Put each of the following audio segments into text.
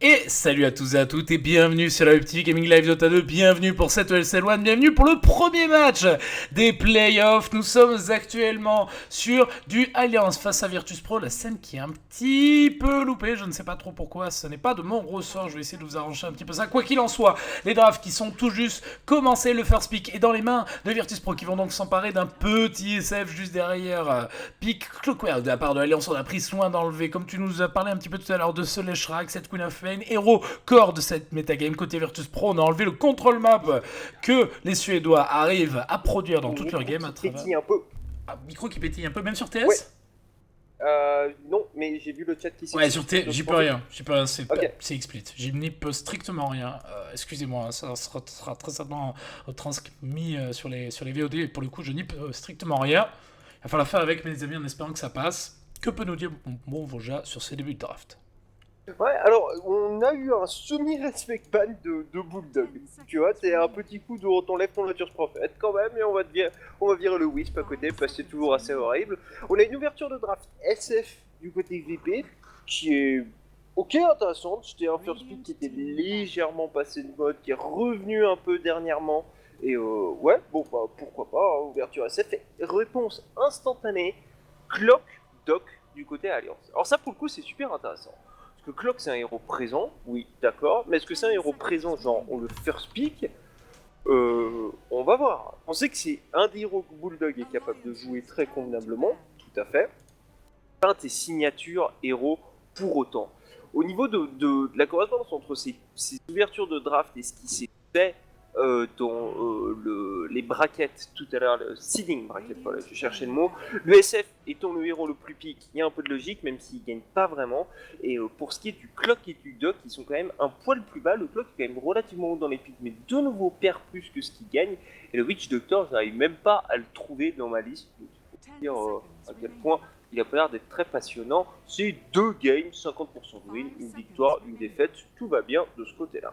Et salut à tous et à toutes et bienvenue sur la Web Gaming Live Dota 2, bienvenue pour cette ESL One, bienvenue pour le premier match des playoffs. Nous sommes actuellement sur du Alliance face à Virtus Pro, la scène qui est un petit peu loupée, je ne sais pas trop pourquoi, ce n'est pas de mon ressort, je vais essayer de vous arranger un petit peu ça. Quoi qu'il en soit, les drafts qui sont tout juste commencés, le first pick est dans les mains de Virtus Pro qui vont donc s'emparer d'un petit SF juste derrière. Pick Clockwork de la part de l'Alliance, on a pris soin d'enlever, comme tu nous as parlé un petit peu tout à l'heure, de ce Leshrak, cette Queen of Pain, héros core de cette metagame. Côté Virtus Pro, on a enlevé le control map que les Suédois arrivent à produire dans toute leur game à travers. Pétille un peu. Ah, micro qui pétille un peu, même sur TS. Ouais. Non, mais j'ai vu le chat qui s'est. Ouais, sur TS, j'y peux rien. C'est Ok. explit. J'y n'y peux strictement rien. Excusez-moi, ça sera très certainement transmis sur les VOD. Et pour le coup, je n'y peux strictement rien. Il va falloir faire avec mes amis en espérant que ça passe. Que peut nous dire bon Voja sur ses débuts de draft? Ouais, alors on a eu un semi-respect ban de Bulldog. Tu vois, c'est un petit coup de t'enlève ton Lotus Prophet quand même, et on va virer le Wisp à côté parce que c'est toujours assez horrible. On a une ouverture de draft SF du côté VP qui est ok intéressante. C'était un first pick qui était légèrement passé de mode, qui est revenu un peu dernièrement. Et ouais, bon bah pourquoi pas, hein, ouverture SF et réponse instantanée, Clock Doc du côté Alliance. Alors ça pour le coup c'est super intéressant. Que Clock c'est un héros présent, oui, d'accord, mais est-ce que c'est un héros présent, genre on le first pick On va voir. On sait que c'est un des héros que Bulldog est capable de jouer très convenablement, tout à fait. Pas tes signatures héros pour autant. Au niveau de la correspondance entre ces ouvertures de draft et ce qui s'est fait dans les brackets tout à l'heure, le seeding bracket, voilà, je cherchais le mot. Le SF étant le héros le plus pique, il y a un peu de logique, même s'il gagne pas vraiment. Et pour ce qui est du Clock et du Doc, ils sont quand même un poil plus bas. Le Clock est quand même relativement haut dans les pics, mais de nouveau perd plus que ce qu'il gagne. Et le Witch Doctor, je n'arrive même pas à le trouver dans ma liste. Donc, il faut dire à quel point il a pas l'air d'être très passionnant. C'est 2 games, 50% de win, une victoire, une défaite, tout va bien de ce côté-là.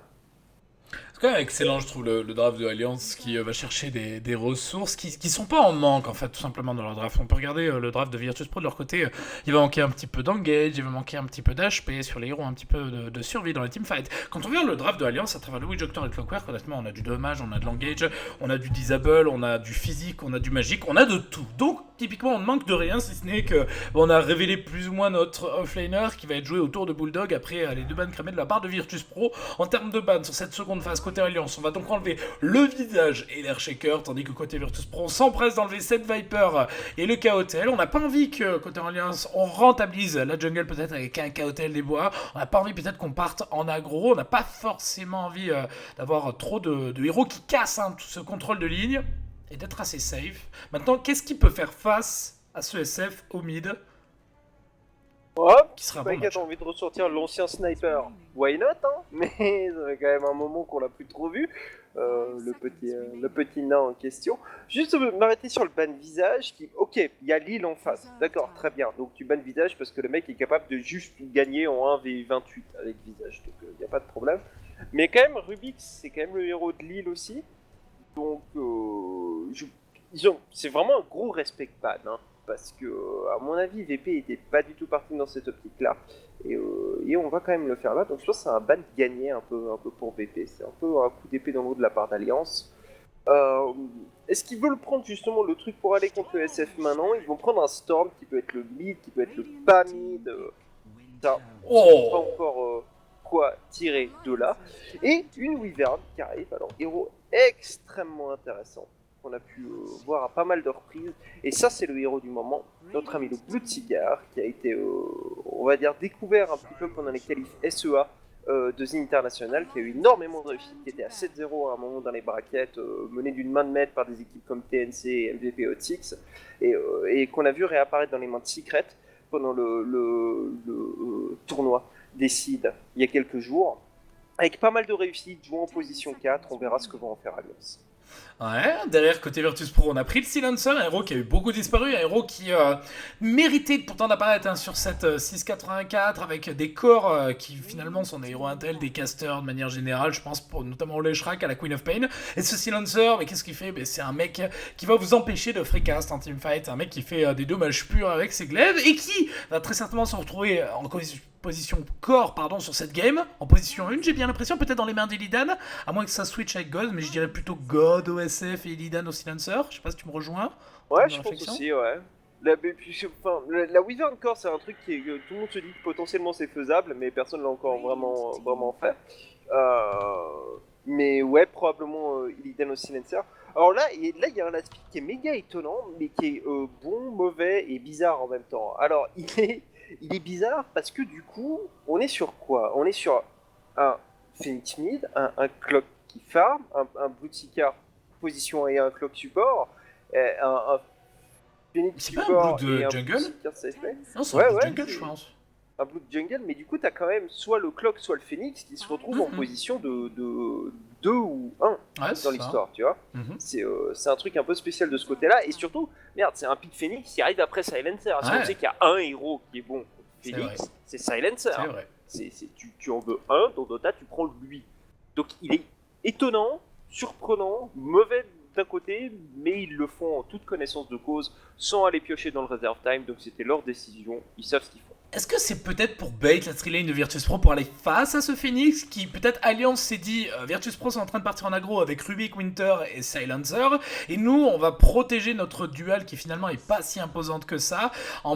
C'est quand même excellent, je trouve, le draft de Alliance qui va chercher des ressources qui sont pas en manque, en fait, tout simplement, dans leur draft. On peut regarder le draft de Virtus Pro de leur côté. Il va manquer un petit peu d'engage, il va manquer un petit peu d'HP sur les héros, un petit peu de survie dans les teamfights. Quand on regarde le draft de Alliance à travers le Witch Doctor et le Clockwork, honnêtement, on a du dommage, on a de l'engage, on a du disable, on a du physique, on a du magique, on a de tout. Donc, typiquement, on ne manque de rien, si ce n'est que on a révélé plus ou moins notre offlaner qui va être joué autour de Bulldog après les 2 bans cramés de la part de Virtus Pro. En termes de ban sur cette seconde phase côté Alliance, on va donc enlever le visage et l'air shaker, tandis que côté Virtus Pro, on s'empresse d'enlever cette Viper et le Chaotel. On n'a pas envie que côté Alliance, on rentabilise la jungle peut-être avec un Chaotel des bois. On n'a pas envie peut-être qu'on parte en aggro. On n'a pas forcément envie d'avoir trop de héros qui cassent tout ce contrôle de ligne et d'être assez safe. Maintenant, qu'est-ce qui peut faire face à ce SF au mid Ouais, qui sera pas bon que match? t'as envie de ressortir l'ancien sniper, why not, hein. Mais ça fait quand même un moment qu'on l'a plus trop vu, le petit nain en question. Juste m'arrêter sur le ban visage, qui, ok, il y a l'île en face, d'accord, très bien. Donc tu ban visage parce que le mec est capable de juste gagner en 1v28 avec visage, donc il n'y a pas de problème. Mais quand même, Rubix, c'est quand même le héros de l'île aussi, donc c'est vraiment un gros respect ban, hein. Parce que, à mon avis, VP était pas du tout parti dans cette optique-là. Et on va quand même le faire là. Donc je pense que c'est un ban gagné un peu pour VP. C'est un peu un coup d'épée dans l'eau de la part d'Alliance. Est-ce qu'ils veulent prendre justement le truc pour aller contre le SF maintenant? Ils vont prendre un Storm qui peut être le mid, qui peut être le pas mid. Ça, on sait pas encore quoi tirer de là. Et une Wyvern qui arrive. Alors, héros extrêmement intéressant qu'on a pu voir à pas mal de reprises. Et ça, c'est le héros du moment, notre ami le Blood Cigar, qui a été, on va dire, découvert un petit peu pendant les qualifs SEA de The International, qui a eu énormément de réussite, qui était à 7-0 à un moment dans les brackets, mené d'une main de maître par des équipes comme TNC et MVP Hot et qu'on a vu réapparaître dans les mains de Secret pendant le tournoi des Seeds il y a quelques jours. Avec pas mal de réussite, jouant en position 4, on verra ce que vont en faire Alliance. Ouais, derrière côté Virtus Pro, on a pris le Silencer, un héros qui a eu beaucoup disparu, un héros qui méritait pourtant d'apparaître sur cette 684 avec des corps qui finalement sont des héros intel, des casters de manière générale, je pense notamment au Leshrak à la Queen of Pain. Et ce Silencer, mais qu'est-ce qu'il fait? C'est un mec qui va vous empêcher de freecast en teamfight, un mec qui fait des dommages purs avec ses glaives et qui va très certainement se retrouver en position corps sur cette game, en position 1, j'ai bien l'impression, peut-être dans les mains d'Illidan, à moins que ça switch avec God, mais je dirais plutôt God OSF et Illidan au Silencer, je sais pas si tu me rejoins. Ouais, je pense aussi, ouais. La Wyvern Core, c'est un truc que tout le monde se dit que potentiellement c'est faisable, mais personne l'a encore vraiment fait. Mais ouais, probablement Illidan au Silencer. Alors là, il y a un aspect qui est méga étonnant, mais qui est bon, mauvais et bizarre en même temps. Alors, il est bizarre parce que du coup, on est sur quoi? On est sur un Phoenix Mid, un Clock qui farm, un Bloodseeker position et un Clock support, un Phoenix support et un Bloodseeker safe play. Non, c'est un Blood Jungle, je pense. Un Blood Jungle, mais du coup, t'as quand même soit le Clock, soit le Phoenix qui se retrouvent en position de 2 ou 1 dans l'histoire, tu vois. C'est un truc un peu spécial de ce côté-là, et surtout, merde, c'est un pick Phoenix qui arrive après Silencer. Si on sait qu'il y a un héros qui est bon, Phoenix, c'est Silencer. C'est vrai. Tu en veux un, dans Dota, tu prends lui. Donc il est étonnant, surprenant, mauvais d'un côté, mais ils le font en toute connaissance de cause, sans aller piocher dans le reserve time, donc c'était leur décision, ils savent ce qu'ils font. Est-ce que c'est peut-être pour bait la trilane de Virtus Pro pour aller face à ce Phoenix qui peut-être Alliance s'est dit Virtus Pro sont en train de partir en aggro avec Rubik, Winter et Silencer et nous on va protéger notre duel qui finalement est pas si imposante que ça en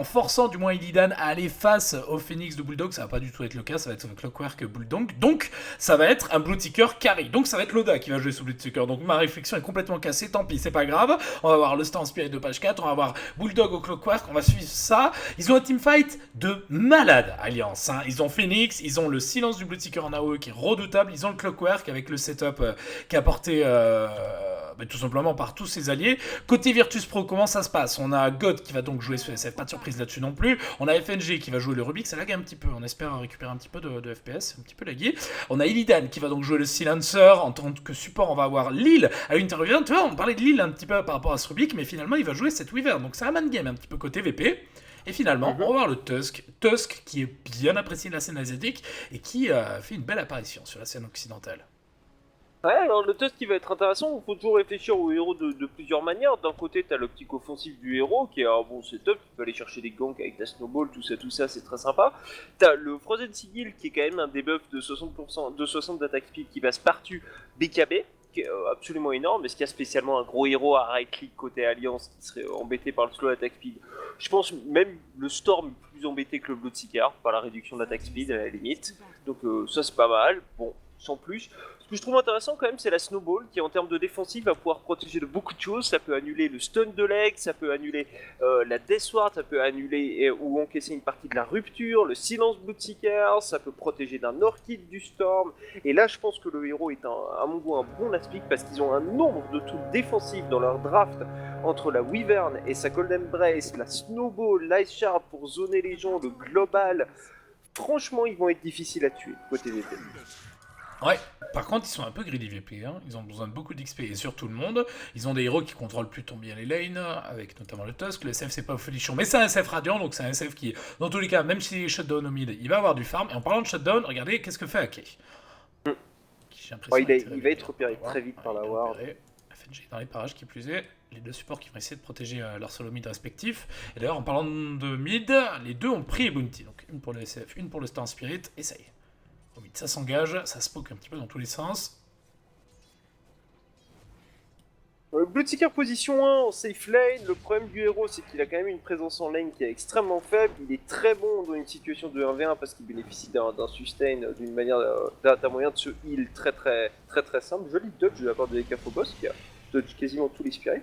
forçant du moins Illidan à aller face au Phoenix de Bulldog. Ça va pas du tout être le cas, ça va être Clockwork Bulldog, donc ça va être un Bloodseeker carry, donc ça va être Loda qui va jouer sous Bloodseeker, donc ma réflexion est complètement cassée, tant pis, c'est pas grave, on va voir le Star Spirit de page 4, on va voir Bulldog au Clockwork, on va suivre ça. Ils ont un teamfight de malade Alliance, hein. Ils ont Phoenix, ils ont le silence du Bloodseeker en AOE qui est redoutable, ils ont le Clockwork avec le setup qui est apporté tout simplement par tous ses alliés. Côté Virtus Pro, comment ça se passe? On a God qui va donc jouer ce SF, pas de surprise là-dessus non plus. On a FNG qui va jouer le Rubik, ça lag un petit peu, on espère récupérer un petit peu de FPS, un petit peu lagué. On a Illidan qui va donc jouer le Silencer, en tant que support on va avoir Lille à Winter. Tu vois, on parlait de Lille un petit peu par rapport à ce Rubik, mais finalement il va jouer cette Wyvern, donc c'est un man game un petit peu côté VP. Et finalement, on va voir le Tusk qui est bien apprécié de la scène asiatique et qui fait une belle apparition sur la scène occidentale. Ouais, alors le Tusk qui va être intéressant, il faut toujours réfléchir au héros de plusieurs manières. D'un côté, t'as l'optique offensive du héros qui est un bon setup, tu peux aller chercher des ganks avec ta snowball, tout ça, c'est très sympa. T'as le Frozen Sigil qui est quand même un debuff de 60%, de 60 d'attaque speed qui passe par-dessus BKB, qui est absolument énorme, mais ce qu'il y a spécialement un gros héros à right click côté Alliance qui serait embêté par le slow attack speed. Je pense même le Storm est plus embêté que le Bloodseeker par la réduction d'attaque speed à la limite. Donc ça c'est pas mal, bon, sans plus. Ce que je trouve intéressant quand même, c'est la Snowball qui en termes de défensive va pouvoir protéger de beaucoup de choses. Ça peut annuler le stun de leg, ça peut annuler la Death Ward, ça peut annuler ou encaisser une partie de la rupture, le silence Bloodseeker, ça peut protéger d'un Orchid du Storm. Et là je pense que le héros est à mon goût un bon aspect parce qu'ils ont un nombre de trucs défensifs dans leur draft entre la Wyvern et sa Golden Brace, la Snowball, l'Ice Shard pour zoner les gens, le Global. Franchement ils vont être difficiles à tuer côté VP. Ouais, par contre, ils sont un peu greedy VP, hein. Ils ont besoin de beaucoup d'XP et sur tout le monde. Ils ont des héros qui contrôlent plutôt bien les lanes, avec notamment le Tusk. Le SF, c'est pas folichon, mais c'est un SF radiant, donc c'est un SF qui, dans tous les cas, même s'il est shutdown au mid, il va avoir du farm. Et en parlant de shutdown, regardez, qu'est-ce que fait Ake il va être repéré très vite par la Ward. FNG dans les parages, qui plus est. Les deux supports qui vont essayer de protéger leur solo mid respectif. Et d'ailleurs, en parlant de mid, les deux ont pris Bounty. Donc une pour le SF, une pour le Star Spirit, et ça y est. Ça s'engage, ça se poke un petit peu dans tous les sens. Bloodseeker position 1 en safe lane, le problème du héros c'est qu'il a quand même une présence en lane qui est extrêmement faible, il est très bon dans une situation de 1v1 parce qu'il bénéficie d'un sustain, d'une manière, d'un moyen de se heal très simple. Joli dodge de la part de Ekaphobos qui a dodge quasiment tous les spirits.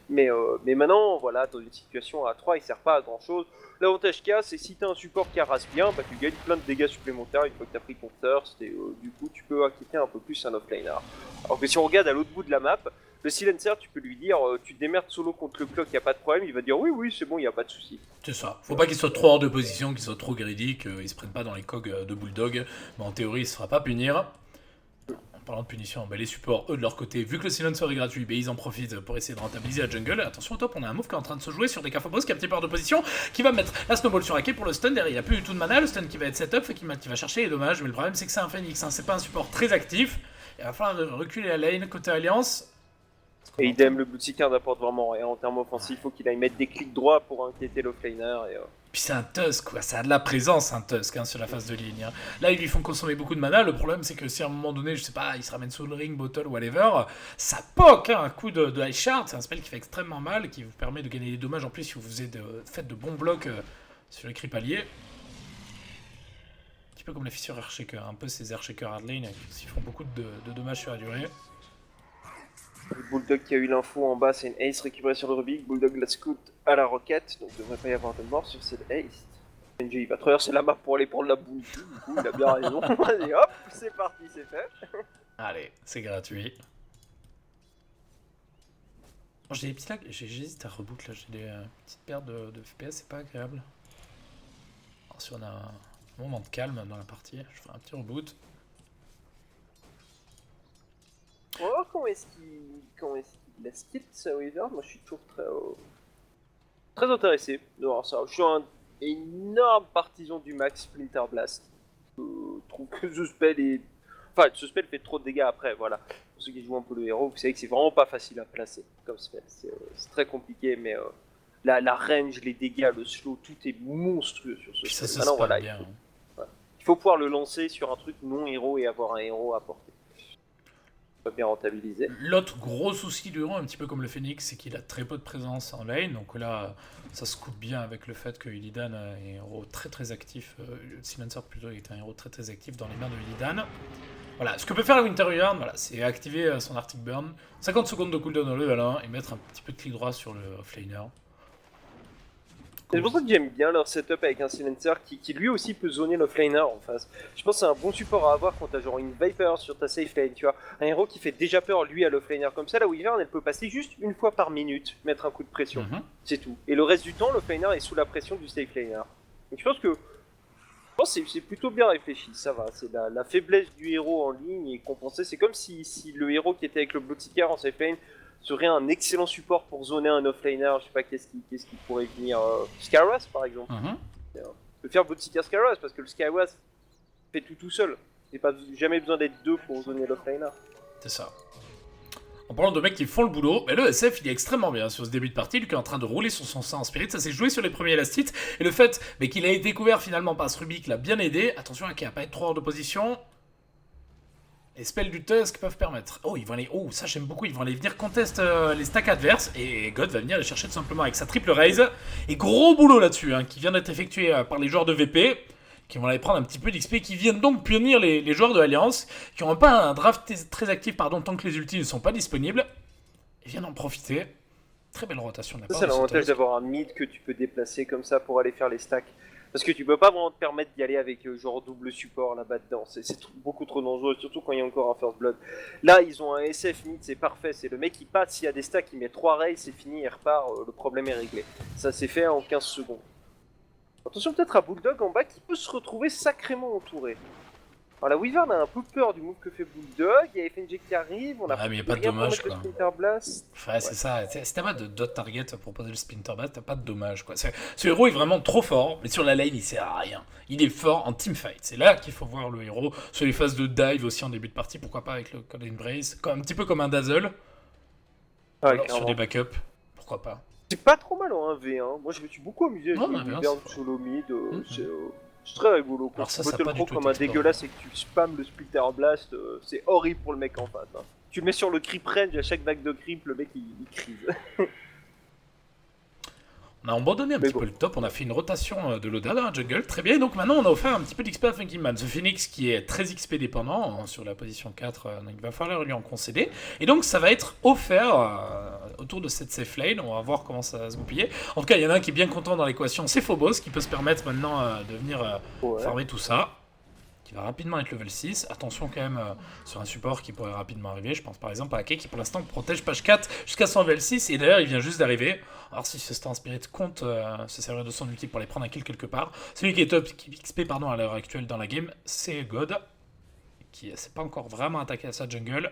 Mais maintenant, voilà, dans une situation à 3, il sert pas à grand chose. L'avantage qu'il y a, c'est si tu as un support qui arrase bien, bah, tu gagnes plein de dégâts supplémentaires une fois que tu as pris ton thirst, et du coup, tu peux inquiéter un peu plus un offlaner. Alors que si on regarde à l'autre bout de la map, le Silencer, tu peux lui dire, tu te démerdes solo contre le Clock, il n'y a pas de problème, il va dire oui, c'est bon, il n'y a pas de souci. C'est ça. Faut pas qu'il soit trop hors de position, qu'il soit trop greedy, qu'il se prenne pas dans les cogs de Bulldog. Mais en théorie, il se fera pas punir. parlant de punition, les supports, eux de leur côté, vu que le silencer est gratuit, ils en profitent pour essayer de rentabiliser la jungle. Attention au top, on a un move qui est en train de se jouer sur des Cafabos qui a un petit peu hors de position, qui va mettre la snowball sur Ake pour le stun. Derrière, il a plus du tout de mana, le stun qui va être setup et qui va chercher les dommages. Mais le problème, c'est que c'est un Phoenix, c'est pas un support très actif. Il va falloir reculer la lane côté Alliance. Et idem, le Bloodseeker n'apporte vraiment rien en termes offensifs. Il faut qu'il aille mettre des clics droits pour inquiéter l'offlaner. Puis c'est un Tusk, quoi. Ça a de la présence, un Tusk, sur la phase de ligne. Là, ils lui font consommer beaucoup de mana. Le problème, c'est que si à un moment donné, je sais pas, il se ramène Soul Ring, Bottle, whatever, ça poke, un coup de Ice Shard. C'est un spell qui fait extrêmement mal, qui vous permet de gagner des dommages en plus si vous faites de bons blocs sur les creep alliés. Un petit peu comme la fissure Earthshaker, un peu ces Earthshaker hard lane qui font beaucoup de dommages sur la durée. Le Bulldog qui a eu l'info en bas, c'est une ace récupérée sur le Rubik. Bulldog la scout à la roquette, donc il devrait pas y avoir de mort sur cette ace. NJ il va traverser la map pour aller prendre la boule, du coup il a bien raison. Allez hop, c'est parti, c'est fait. Allez, c'est gratuit. Bon, j'ai des petits lags, j'hésite à reboot là, j'ai des petites pertes de FPS, c'est pas agréable. Alors, si on a un moment de calme dans la partie, je ferai un petit reboot. On va voir comment est-ce qu'il a skill sa Wizard. Moi je suis toujours très intéressé de voir ça. Je suis un énorme partisan du max Splinter Blast. Je trouve que ce spell est... Enfin, ce spell fait trop de dégâts après, voilà. Pour ceux qui jouent un peu le héros, vous savez que c'est vraiment pas facile à placer comme spell. C'est très compliqué, mais la range, les dégâts, le slow, tout est monstrueux sur ce spell. Ça se Voilà, bien. il faut pouvoir le lancer sur un truc non héros et avoir un héros à porter. Bien rentabilisé. L'autre gros souci du héros, un petit peu comme le Phoenix, c'est qu'il a très peu de présence en lane. Donc là, ça se coupe bien avec le fait que Illidan est un héros très très actif. Silencer plutôt est un héros très très actif dans les mains de Illidan. Voilà, ce que peut faire la Winter Yarn, voilà, c'est activer son Arctic Burn, 50 secondes de cooldown au level 1 et mettre un petit peu de clic droit sur le offlaner. C'est pour ça que j'aime bien leur setup avec un silencer qui lui aussi peut zoner l'offlaner en face. Je pense que c'est un bon support à avoir quand t'as genre une Viper sur ta safe lane, tu vois. Un héros qui fait déjà peur lui à l'offlaner comme ça, la Wyvern elle peut passer juste une fois par minute, mettre un coup de pression. C'est tout. Et le reste du temps, l'offlaner est sous la pression du safe laner. Donc je pense que c'est plutôt bien réfléchi, ça va. C'est la faiblesse du héros en ligne est compensée. C'est comme si le héros qui était avec le Bloodseeker en safe lane serait un excellent support pour zoner un offlaner. Je sais pas qu'est-ce qui pourrait venir. Skywrath par exemple. Peut faire Bloodseeker Skywrath parce que le Skywrath fait tout seul. Il n'y a jamais besoin d'être deux pour zoner l'offlaner. C'est ça. En parlant de mecs qui font le boulot, le SF il est extrêmement bien sur ce début de partie, lui qui est en train de rouler sur son sang en spirit, ça s'est joué sur les premiers elastites, et le fait qu'il a été découvert finalement par ce Rubik l'a bien aidé. Attention à qui a pas être trop hors de position. Les spells du Tusk peuvent permettre. Oh, ils vont aller. Oh, ça j'aime beaucoup. Ils vont aller venir contest les stacks adverses. Et God va venir les chercher tout simplement avec sa triple raise. Et gros boulot là-dessus, qui vient d'être effectué par les joueurs de VP. Qui vont aller prendre un petit peu d'XP. Qui viennent donc punir les joueurs de Alliance. Qui n'ont pas un draft très actif, tant que les ultis ne sont pas disponibles. Ils viennent en profiter. Très belle rotation de la part. C'est l'avantage d'avoir un mid que tu peux déplacer comme ça pour aller faire les stacks. Parce que tu peux pas vraiment te permettre d'y aller avec genre double support là-bas dedans, c'est beaucoup trop dangereux, surtout quand il y a encore un First Blood. Là, ils ont un SF mid, c'est parfait, c'est le mec qui passe, s'il y a des stacks, il met 3 rails, c'est fini, il repart, le problème est réglé. Ça s'est fait en 15 secondes. Attention peut-être à Bulldog en bas qui peut se retrouver sacrément entouré. Alors la Wyvern a un peu peur du move que fait Bulldog, il y a FNG qui arrive, on a mais il n'y a pas de dommage quoi. Splinter Blast. Ouais, c'est ça, si t'as pas de dot target pour poser le Splinter Blast, t'as pas de dommage quoi. Ce héros est vraiment trop fort, mais sur la lane il sert à rien. Il est fort en teamfight, c'est là qu'il faut voir le héros. Sur les phases de dive aussi en début de partie, pourquoi pas avec le Cold Embrace, un petit peu comme un Dazzle. Alors, sur des backups, pourquoi pas. C'est pas trop mal en 1v1, moi je me suis beaucoup amusé avec le Wyvern solo mid, c'est très rigolo. Quand tu bottes le pro comme un dégueulasse et que tu spams le Splitter Blast, c'est horrible pour le mec en face. Tu le mets sur le creep range, à chaque vague de creep, le mec il crise. On a abandonné un petit peu le top, on a fait une rotation de Loda dans la jungle, très bien, donc maintenant on a offert un petit peu d'XP à Funky Man. The Phoenix qui est très XP dépendant sur la position 4, il va falloir lui en concéder. Et donc ça va être offert autour de cette safe lane, on va voir comment ça va se goupiller. En tout cas, il y en a un qui est bien content dans l'équation, c'est Phobos, qui peut se permettre maintenant de venir farmer tout ça. Qui va rapidement être level 6. Attention quand même sur un support qui pourrait rapidement arriver. Je pense par exemple à Ake qui pour l'instant protège page 4 jusqu'à son level 6. Et d'ailleurs il vient juste d'arriver. Alors si ce Star Spirit compte se servir de son ulti pour les prendre un kill quelque part. Celui qui est top XP à l'heure actuelle dans la game, c'est God. qui s'est pas encore vraiment attaqué à sa jungle.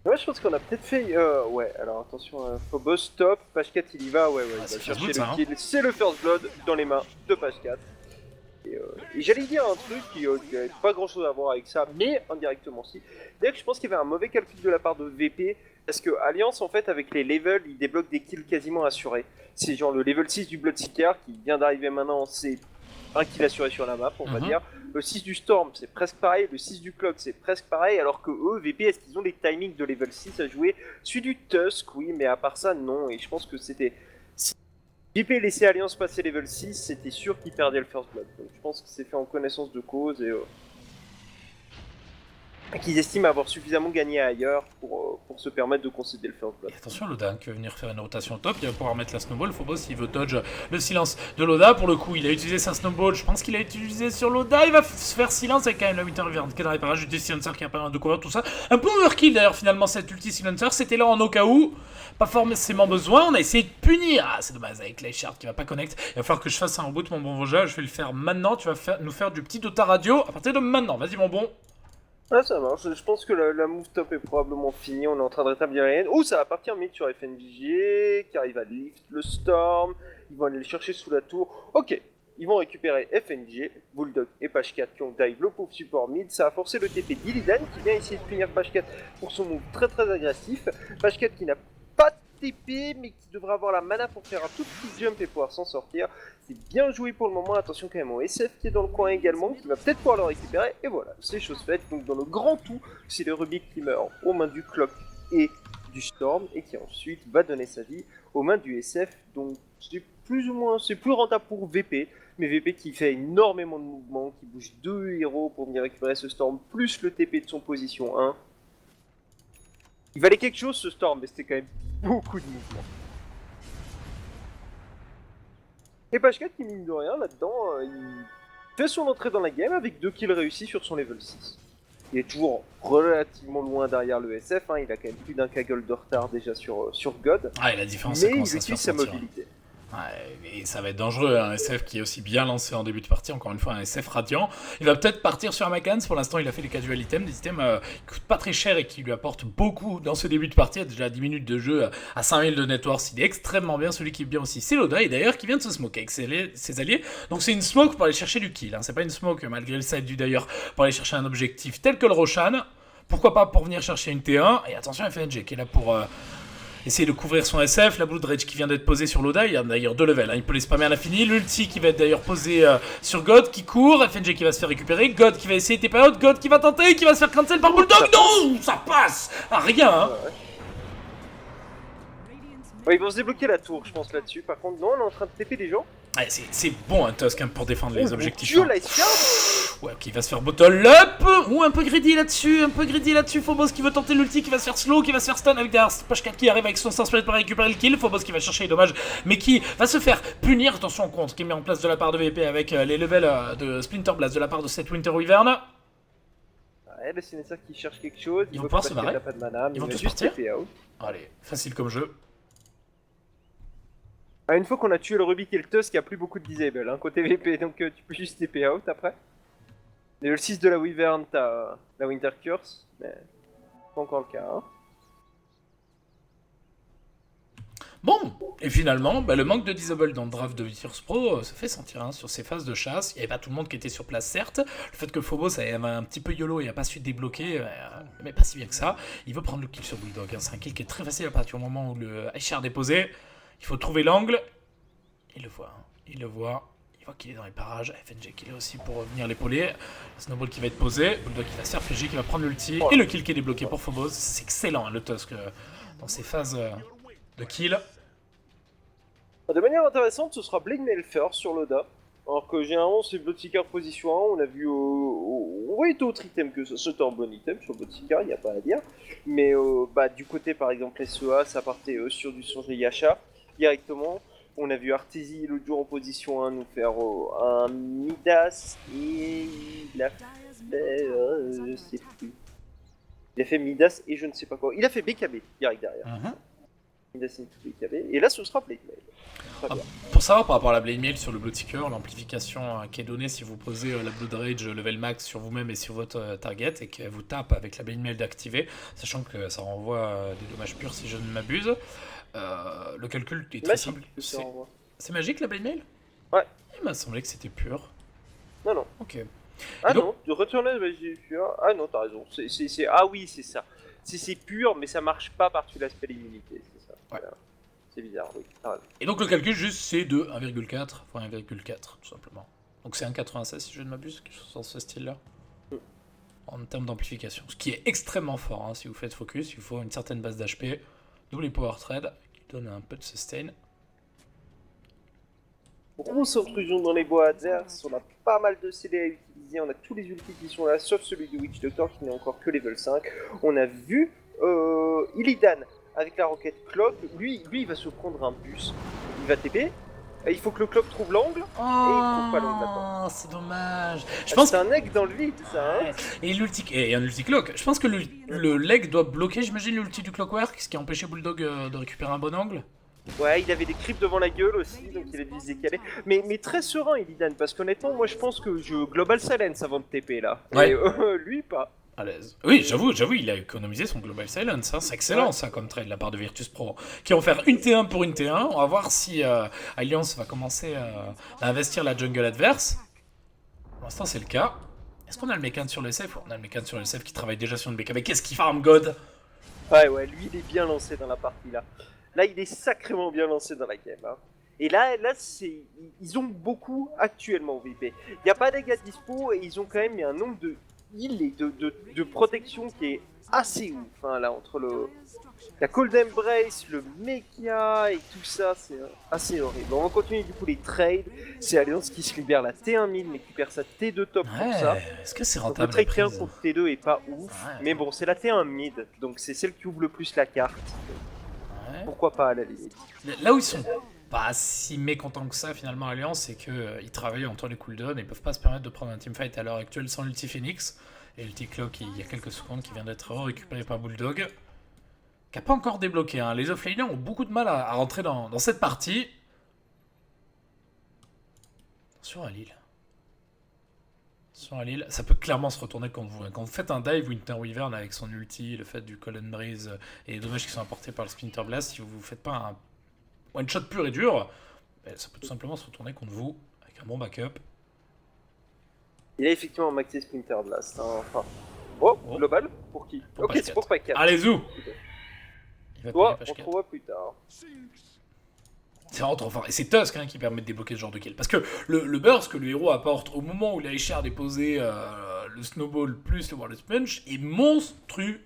Ouais, je pense qu'on a peut-être fait. Ouais, alors attention, Phobos, stop. Page 4, il y va. Ouais, il va c'est chercher first blood, le kill. C'est le first blood dans les mains de Page 4. Et j'allais dire un truc qui n'avait pas grand chose à voir avec ça, mais indirectement si. D'ailleurs, je pense qu'il y avait un mauvais calcul de la part de VP, parce que Alliance, en fait, avec les levels, il débloque des kills quasiment assurés. C'est genre le level 6 du Bloodseeker qui vient d'arriver maintenant, c'est un kill assuré sur la map, on va dire. Le 6 du Storm, c'est presque pareil. Le 6 du Clock, c'est presque pareil. Alors que eux, VP, est-ce qu'ils ont des timings de level 6 à jouer? Celui du Tusk, oui, mais à part ça, non. Et je pense que c'était. Si VP laissait Alliance passer level 6, c'était sûr qu'il perdait le First Blood. Donc je pense que c'est fait en connaissance de cause et qu'ils estiment avoir suffisamment gagné ailleurs pour se permettre de concéder le First Blood. Et attention, Loda qui va venir faire une rotation top, il va pouvoir mettre la snowball. Phobos, il veut dodge le silence de Loda. Pour le coup, il a utilisé sa snowball. Je pense qu'il a utilisé sur Loda. Il va se faire silence avec quand même la Winter Wyvern qui est dans les parages. Du silencer qui a pas de couvert, tout ça. Un peu overkill d'ailleurs, finalement, cette ulti silencer. C'était là en au cas où. Pas forcément besoin. On a essayé de punir. Ah, c'est dommage avec Leishard qui va pas connect. Il va falloir que je fasse un reboot, mon bon Voja. Je vais le faire maintenant. Tu vas nous faire du petit Dota radio à partir de maintenant. Vas-y, mon bon. Ah, ça marche, je pense que la move top est probablement finie, on est en train de rétablir les. Oh, ça va partir mid sur FNVG, qui arrive à lift le Storm, ils vont aller le chercher sous la tour. Ok, ils vont récupérer FNG, Bulldog et Page 4 qui ont dive le pauvre support mid. Ça a forcé le TP d'Illidan qui vient essayer de punir Page 4 pour son move très très agressif. Page 4 qui n'a pas de TP mais qui devrait avoir la mana pour faire un tout petit jump et pouvoir s'en sortir. C'est bien joué pour le moment, attention quand même au SF qui est dans le coin également, qui va peut-être pouvoir le récupérer, et voilà, c'est chose faite. Donc dans le grand tout, c'est le Rubik qui meurt aux mains du Clock et du Storm, et qui ensuite va donner sa vie aux mains du SF, donc c'est plus ou moins, c'est plus rentable pour VP, mais VP qui fait énormément de mouvements, qui bouge 2 héros pour venir récupérer ce Storm, plus le TP de son position 1. Il valait quelque chose ce Storm, mais c'était quand même beaucoup de mouvements. Et Page 4 qui mine de rien là-dedans, il fait son entrée dans la game avec 2 kills réussis sur son level 6. Il est toujours relativement loin derrière le SF, hein, il a quand même plus d'un kaggle de retard déjà sur God. Ah, et la différence, mais il utilise sa mobilité. Ouais, et ça va être dangereux, un SF qui est aussi bien lancé en début de partie, encore une fois un SF radiant. Il va peut-être partir sur un Makans, pour l'instant il a fait des casual items, des items qui coûtent pas très cher et qui lui apportent beaucoup dans ce début de partie. Il a déjà 10 minutes de jeu à 5000 de net worth, il est extrêmement bien. Celui qui est bien aussi c'est Loda, et d'ailleurs qui vient de se smoke avec ses alliés. Donc c'est une smoke pour aller chercher du kill, hein. C'est pas une smoke malgré le side du d'ailleurs pour aller chercher un objectif tel que le Roshan. Pourquoi pas pour venir chercher une T1, et attention FNG qui est là pour... essayer de couvrir son SF, la Blood Rage qui vient d'être posée sur Loda, il y a d'ailleurs 2 levels, hein. Il peut les spammer à l'infini, l'ulti qui va être d'ailleurs posé sur God qui court, FNG qui va se faire récupérer, God qui va essayer de TP out, God qui va tenter, qui va se faire cancel par Bulldog, non, ça passe à rien, hein. Ouais, ils vont se débloquer la tour, je pense, là-dessus. Par contre, non, on est en train de TP des gens. Ouais, c'est bon un Tusk hein, pour défendre les objectifs. Dieu, la SK. Ouais, qui va se faire bottle up. Ou un peu greedy là-dessus, Phobos qui veut tenter l'ulti, qui va se faire slow, qui va se faire stun avec derrière Page 4 qui arrive avec son Sunsplit pour récupérer le kill. Phobos qui va chercher les dommages, mais qui va se faire punir. Attention, contre qui est mis en place de la part de VP avec les levels de Splinter Blast de la part de cette Winter Wyvern. Ouais, le Sinester qui cherche quelque chose. Ils vont pouvoir se barrer. Ils vont tous partir. Out. Allez, facile comme jeu. Ah, une fois qu'on a tué le Rubik et le Tusk, il n'y a plus beaucoup de disable hein, côté VP, donc tu peux juste TP out après. Et le 6 de la Wyvern, t'as la Winter Curse, mais pas encore le cas. Hein. Bon, et finalement, le manque de disable dans le draft de Virtus Pro se fait sentir hein, sur ces phases de chasse. Il n'y avait pas tout le monde qui était sur place, certes. Le fait que Phobos avait un petit peu YOLO et n'a pas su débloquer, mais pas si bien que ça. Il veut prendre le kill sur Bulldog. Hein. C'est un kill qui est très facile à partir du moment où le Ishard est posé. Il faut trouver l'angle. Il le voit. Hein. Il voit qu'il est dans les parages. FNG qui est là aussi pour venir l'épauler. Snowball qui va être posé. Bulldog qui va se faire PG, qui va prendre l'ulti. Et le kill qui est débloqué pour Phobos. C'est excellent hein, le Tusk dans ces phases de kill. De manière intéressante, ce sera Blade Mail first sur Loda. Alors que généralement c'est Bloodseeker position 1, on a vu on voyait d'autres items que ça, c'était un bon item sur Bloodseeker, il n'y a pas à dire. Mais du côté par exemple SEA, ça partait sur du Songe Yasha directement. On a vu Arteezy l'autre jour en position 1 nous faire un Midas et il a fait je sais plus. Il a fait Midas et je ne sais pas quoi. Il a fait BKB direct derrière. Destiny tous les KB. Et là, ce sera Blade Mail. Très bien. Pour savoir par rapport à la Blade Mail sur le Bloodseeker, l'amplification qui est donnée si vous posez la Blood Rage level max sur vous-même et sur votre target et qu'elle vous tape avec la Blade Mail d'activer, sachant que ça renvoie des dommages purs si je ne m'abuse. Le calcul est très simple. C'est magique la Blade Mail? Ouais. Il m'a semblé que c'était pur. Non, non. Ok. Ah donc... non, de retourner la magie pure. Ah non, t'as raison. Ah oui, c'est ça. C'est pur, mais ça marche pas par-dessus l'aspect l'immunité, c'est ça. Ouais. C'est bizarre, oui. Ah, et donc le calcul juste c'est de 1,4 fois 1,4 tout simplement. Donc c'est 1,96 si je ne m'abuse, quelque chose dans ce style-là. En termes d'amplification. Ce qui est extrêmement fort hein, si vous faites focus, il faut une certaine base d'HP, double les power trade, qui donne un peu de sustain. Grosse intrusion dans les bois adverses, on a pas mal de CD à utiliser, on a tous les ultis qui sont là, sauf celui du Witch Doctor qui n'est encore que level 5. On a vu Illidan avec la roquette Clock, lui il va se prendre un bus, il va TP, il faut que le Clock trouve l'angle, et il trouve pas l'angle maintenant. C'est dommage. C'est un egg dans le vide ça hein. Et un ulti Clock, je pense que le leg doit bloquer, j'imagine, l'ulti du Clockwork, ce qui a empêché Bulldog de récupérer un bon angle. Ouais, il avait des creeps devant la gueule aussi, donc il a dû se décaler. Mais très serein, Illidan, parce qu'honnêtement, moi je pense que je Global Silence avant de TP là. Ouais. Et lui, pas. À l'aise. Oui, j'avoue, il a économisé son Global Silence. Hein. C'est excellent ça comme trade de la part de Virtus Pro. Qui vont faire une T1 pour une T1. On va voir si Alliance va commencer à investir la jungle adverse. Pour l'instant, c'est le cas. Est-ce qu'on a le mécan sur le SF? On a le mécan sur le SF qui travaille déjà sur une BK. Mais qu'est-ce qu'il farm God? Ouais, lui il est bien lancé dans la partie là. Là, il est sacrément bien lancé dans la game. Hein. Et là ils ont beaucoup actuellement au VP. Il n'y a pas des gars de dispo et ils ont quand même mis un nombre de heal et de protection qui est assez ouf. Hein, là, entre la Cold Embrace, le Mecha et tout ça, c'est assez horrible. On va continuer du coup les trades. C'est Alliance qui se libère la T1 mid mais qui perd sa T2 top pour ça. Est-ce que c'est Donc, rentable? le trade T1 contre T2 est pas ouf. Mais bon, c'est la T1 mid. Donc c'est celle qui ouvre le plus la carte. Pourquoi pas à la limite. Là où ils sont pas si mécontents que ça finalement Alliance, c'est qu'ils travaillent entre les cooldowns et ils peuvent pas se permettre de prendre un teamfight à l'heure actuelle sans l'ulti Phoenix. Et l'ulti Clock il y a quelques secondes qui vient d'être récupéré par Bulldog. Qui a pas encore débloqué. Hein. Les offlaners ont beaucoup de mal à rentrer dans cette partie. Attention à Lille. Attention à Lille. Ça peut clairement se retourner contre vous. Quand vous faites un dive Winter Wyvern avec son ulti, le fait du Colin Breeze et les dommages qui sont apportés par le Splinter Blast, si vous ne faites pas un one shot pur et dur, ça peut tout simplement se retourner contre vous avec un bon backup. Il a effectivement maxé Splinter Blast. Hein. Enfin. Oh, global pour qui? Ok, c'est pour Pack 4. Allez, zou. Toi, on te revoit plus tard. C'est vraiment trop fort. Et c'est Tusk hein, qui permet de débloquer ce genre de kill. Parce que le burst que le héros apporte au moment où il a échec à déposer le snowball plus le Warless Punch est monstrueux.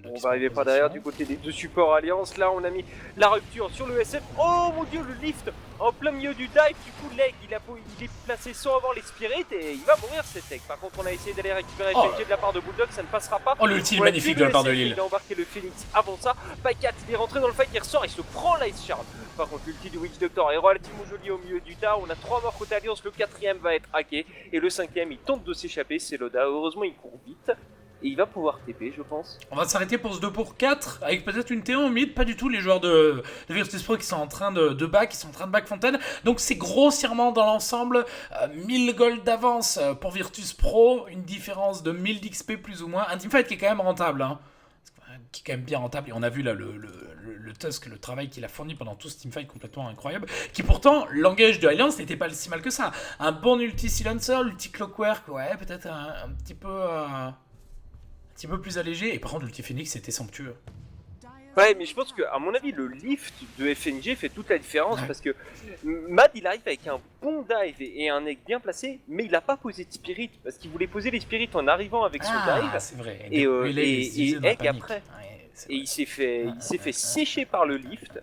On va arriver par derrière du côté des deux supports Alliance. Là, on a mis la rupture sur le SF. Oh mon dieu, le lift en plein milieu du dive. Du coup, l'egg, il est placé sans avoir les spirits et il va mourir cet egg. Par contre, on a essayé d'aller récupérer FNG de la part de Bulldog, ça ne passera pas. Oh, l'ulti magnifique de la part de Lille. Il a embarqué le Phoenix avant ça. Pack 4, il est rentré dans le fight, il ressort, il se prend l'Ice Shard. Par contre, l'ulti du Witch Doctor est relativement joli au milieu du tas. On a 3 morts côté Alliance, le 4ème va être hacké. Et le 5ème, il tente de s'échapper, c'est Loda. Heureusement, il court vite. Et il va pouvoir TP, je pense. On va s'arrêter pour ce 2 pour 4, avec peut-être une T1 au mid, pas du tout les joueurs de Virtus Pro qui sont en train de back, qui sont en train de back Fontaine. Donc c'est grossièrement dans l'ensemble 1000 gold d'avance pour Virtus Pro, une différence de 1000 d'XP plus ou moins. Un teamfight qui est quand même rentable, hein. Qui est quand même bien rentable. Et on a vu là le Tusk, le travail qu'il a fourni pendant tout ce teamfight complètement incroyable, qui pourtant, l'engage de Alliance n'était pas si mal que ça. Un bon ulti Silencer, l'ulti Clockwork, ouais, peut-être un petit peu plus allégé, et par contre l'ulti Phoenix c'était somptueux. Ouais, mais je pense que, à mon avis, le lift de FNG fait toute la différence parce que Mad il arrive avec un bon dive et un egg bien placé, mais il a pas posé de spirit parce qu'il voulait poser les spirits en arrivant avec son dive. C'est vrai. Et egg après. Ouais, et il s'est fait sécher par le lift.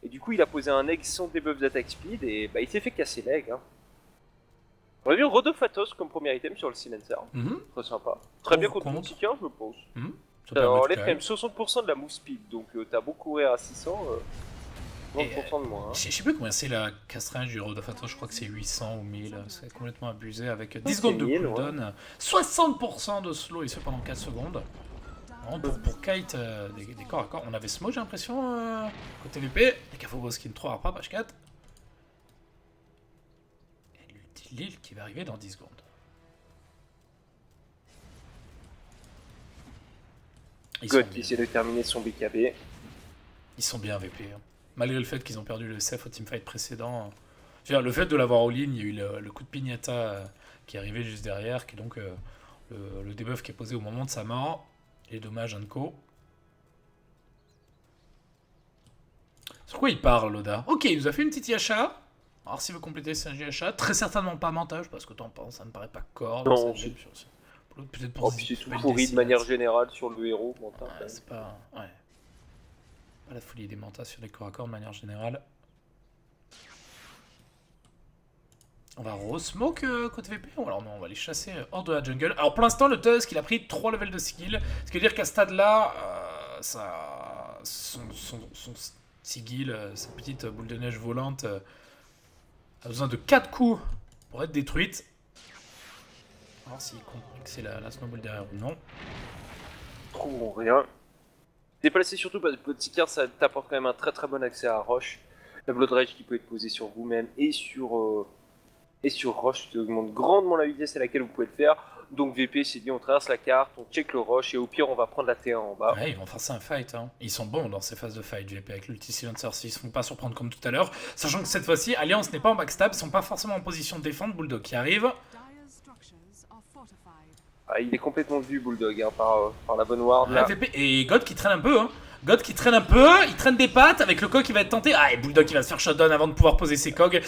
Et du coup, il a posé un egg sans debuff d'attaque speed et bah, il s'est fait casser l'egg. Hein. On a vu Rodofatos comme premier item sur le Silencer. Très sympa. Très bien contre Multiquin, je pense. Ça enlève quand même 60% de la move speed, donc t'as beau courir à 600, 90% de moins. Hein. Je sais plus combien c'est la cast range du Rodofatos, je crois que c'est 800 ou 1000, c'est complètement abusé avec 10 secondes de cooldown, 60% de slow et ce pendant 4 secondes. Vraiment, pour kite des corps à corps. On avait Smo, j'ai l'impression, côté VP. Les Cafogos skin 3 pas, page 4. Et l'ulti Lille qui va arriver dans 10 secondes. God qui essaie de terminer son BKB. Ils sont bien VP. Hein. Malgré le fait qu'ils ont perdu le SF au teamfight précédent. Le fait de l'avoir all-in, il y a eu le coup de pignata qui est arrivé juste derrière, qui est donc le debuff qui est posé au moment de sa mort. Les dommages Anko. Sur quoi il parle, Loda? Ok, il nous a fait une petite Yasha. Alors s'il veut compléter c'est un Yasha, très certainement pas mentage, parce que t'en penses, ça me paraît pas corps. Non, peut-être pour puis c'est tout pourri de manière générale sur le héros. Ouais, c'est pas... Ouais. Pas la folie des mentas sur les corps à corps de manière générale. On va re-smoke côté VP, ou alors non, on va les chasser hors de la jungle. Alors pour l'instant, le Tusk, il a pris 3 levels de skill. Ce qui veut dire qu'à ce stade-là, son sigil, sa petite boule de neige volante, a besoin de 4 coups pour être détruite. On va voir s'il compte que c'est la snowball derrière ou non. Trouvons rien. Déplacer surtout parce que Bloodseeker, ça t'apporte quand même un très très bon accès à Roche. La Blood Rage qui peut être posée sur vous-même et sur Roche, qui augmente grandement la vitesse à laquelle vous pouvez le faire. Donc VP s'est dit on traverse la carte, on check le Roche et au pire on va prendre la T1 en bas. Ouais, ils vont forcer un fight. Hein. Ils sont bons dans ces phases de fight VP avec l'ulti silencer s'ils se font pas surprendre comme tout à l'heure. Sachant que cette fois-ci, Alliance n'est pas en backstab, ils sont pas forcément en position de défendre. Bulldog qui arrive. Ah, il est complètement vu Bulldog hein, par la bonne ward là. VP et God qui traîne un peu. Hein. God qui traîne un peu, il traîne des pattes avec le coq qui va être tenté. Ah, et Bulldog qui va se faire shutdown avant de pouvoir poser ses cogs.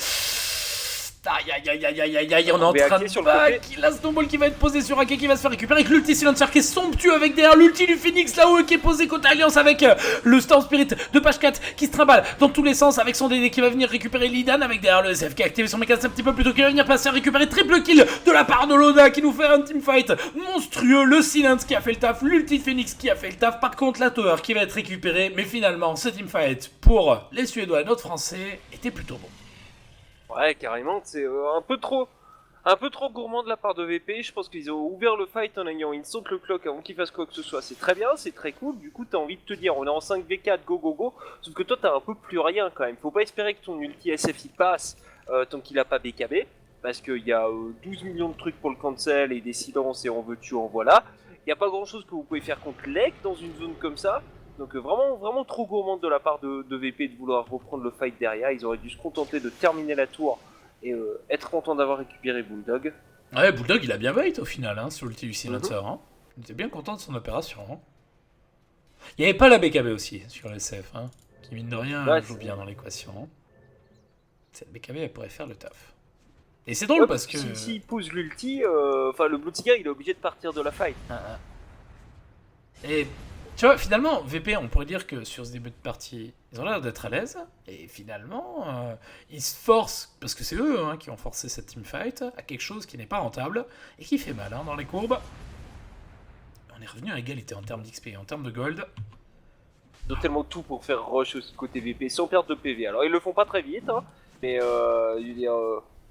Aïe aïe aïe aïe aïe aïe aïe, on est en train de back. La snowball qui va être posée sur Ake qui va se faire récupérer avec l'ulti silencer qui est somptueux avec derrière l'ulti du Phoenix là-haut qui est posé côté Alliance avec le Storm Spirit de page 4 qui se trimballe dans tous les sens avec son DD qui va venir récupérer Lidan avec derrière le SF qui a activé son mécanisme un petit peu plus tôt qui va venir passer à récupérer triple kill de la part de Loda qui nous fait un teamfight monstrueux. Le Silence qui a fait le taf, l'ulti Phoenix qui a fait le taf. Par contre la Tower qui va être récupérée, mais finalement ce teamfight pour les Suédois et notre Français était plutôt bon. Ouais, carrément, c'est un peu trop gourmand de la part de VP. Je pense qu'ils ont ouvert le fight en ayant instant le clock avant qu'il fasse quoi que ce soit. C'est très bien, c'est très cool. Du coup, t'as envie de te dire, on est en 5v4, go go go. Sauf que toi, t'as un peu plus rien quand même. Faut pas espérer que ton ulti SFI passe tant qu'il a pas BKB. Parce qu'il y a 12 millions de trucs pour le cancel et des silences et en veux-tu, en voilà. Il y a pas grand chose que vous pouvez faire contre Leg dans une zone comme ça. Donc vraiment trop gourmand de la part de VP de vouloir reprendre le fight derrière. Ils auraient dû se contenter de terminer la tour et être content d'avoir récupéré Bulldog. Ouais, Bulldog il a bien bait au final hein, sur l'ulti du Silencer. Hein. Il était bien content de son opération. Hein. Il n'y avait pas la BKB aussi sur le SF, hein, qui mine de rien joue bien dans l'équation. Hein. Cette BKB elle pourrait faire le taf. Et c'est drôle parce que... S'il pose l'ulti, le Bloodseeker il est obligé de partir de la fight. Et... Tu vois, finalement, VP, on pourrait dire que sur ce début de partie, ils ont l'air d'être à l'aise. Et finalement, ils se forcent, parce que c'est eux hein, qui ont forcé cette teamfight, à quelque chose qui n'est pas rentable et qui fait mal hein, dans les courbes. On est revenu à égalité en termes d'XP et en termes de gold. Ils ont tellement tout pour faire rush aussi côté VP sans perte de PV. Alors ils le font pas très vite, hein, mais je veux dire,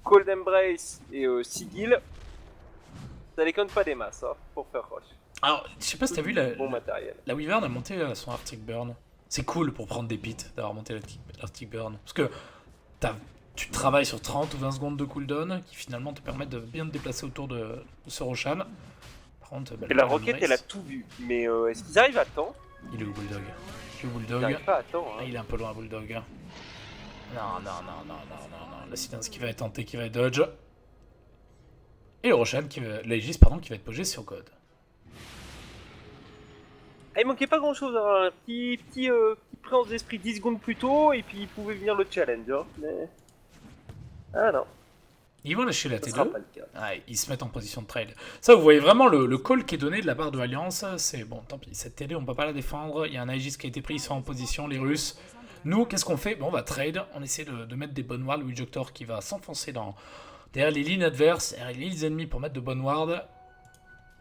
Cold Embrace et Sigil, ça déconne pas des masses hein, pour faire rush. Alors, je sais pas si t'as vu bon matériel. La Wyvern a monté son Arctic Burn. C'est cool pour prendre des pits d'avoir monté l'Arctic Burn. Parce que tu travailles sur 30 ou 20 secondes de cooldown qui finalement te permettent de bien te déplacer autour de ce Roshan. Par contre, et la roquette elle a tout vu. Mais est-ce qu'ils arrivent à temps? Il est où Bulldog? Il arrive pas à temps. Hein. Ah, il est un peu loin Bulldog. Non. Le silence qui va être tenté, qui va être dodge. Et le Roshan, l'Aegis pardon, qui va être pogé sur God. Ah, il manquait pas grand chose, hein. Petit présence d'esprit 10 secondes plus tôt et puis il pouvait venir le challenge. Hein. Mais... Ah non. Ils vont lâcher la T2. Ah, ils se mettent en position de trade. Ça, vous voyez vraiment le call qui est donné de la part de Alliance. C'est bon, tant pis, cette TD, on peut pas la défendre. Il y a un Aegis qui a été pris, ils sont en position, les Russes. Nous, qu'est-ce qu'on fait? Bon, on va trade. On essaie de mettre des bonnes wards. Louis Joctor qui va s'enfoncer derrière les lignes adverses, derrière les lignes ennemies pour mettre de bonnes wards.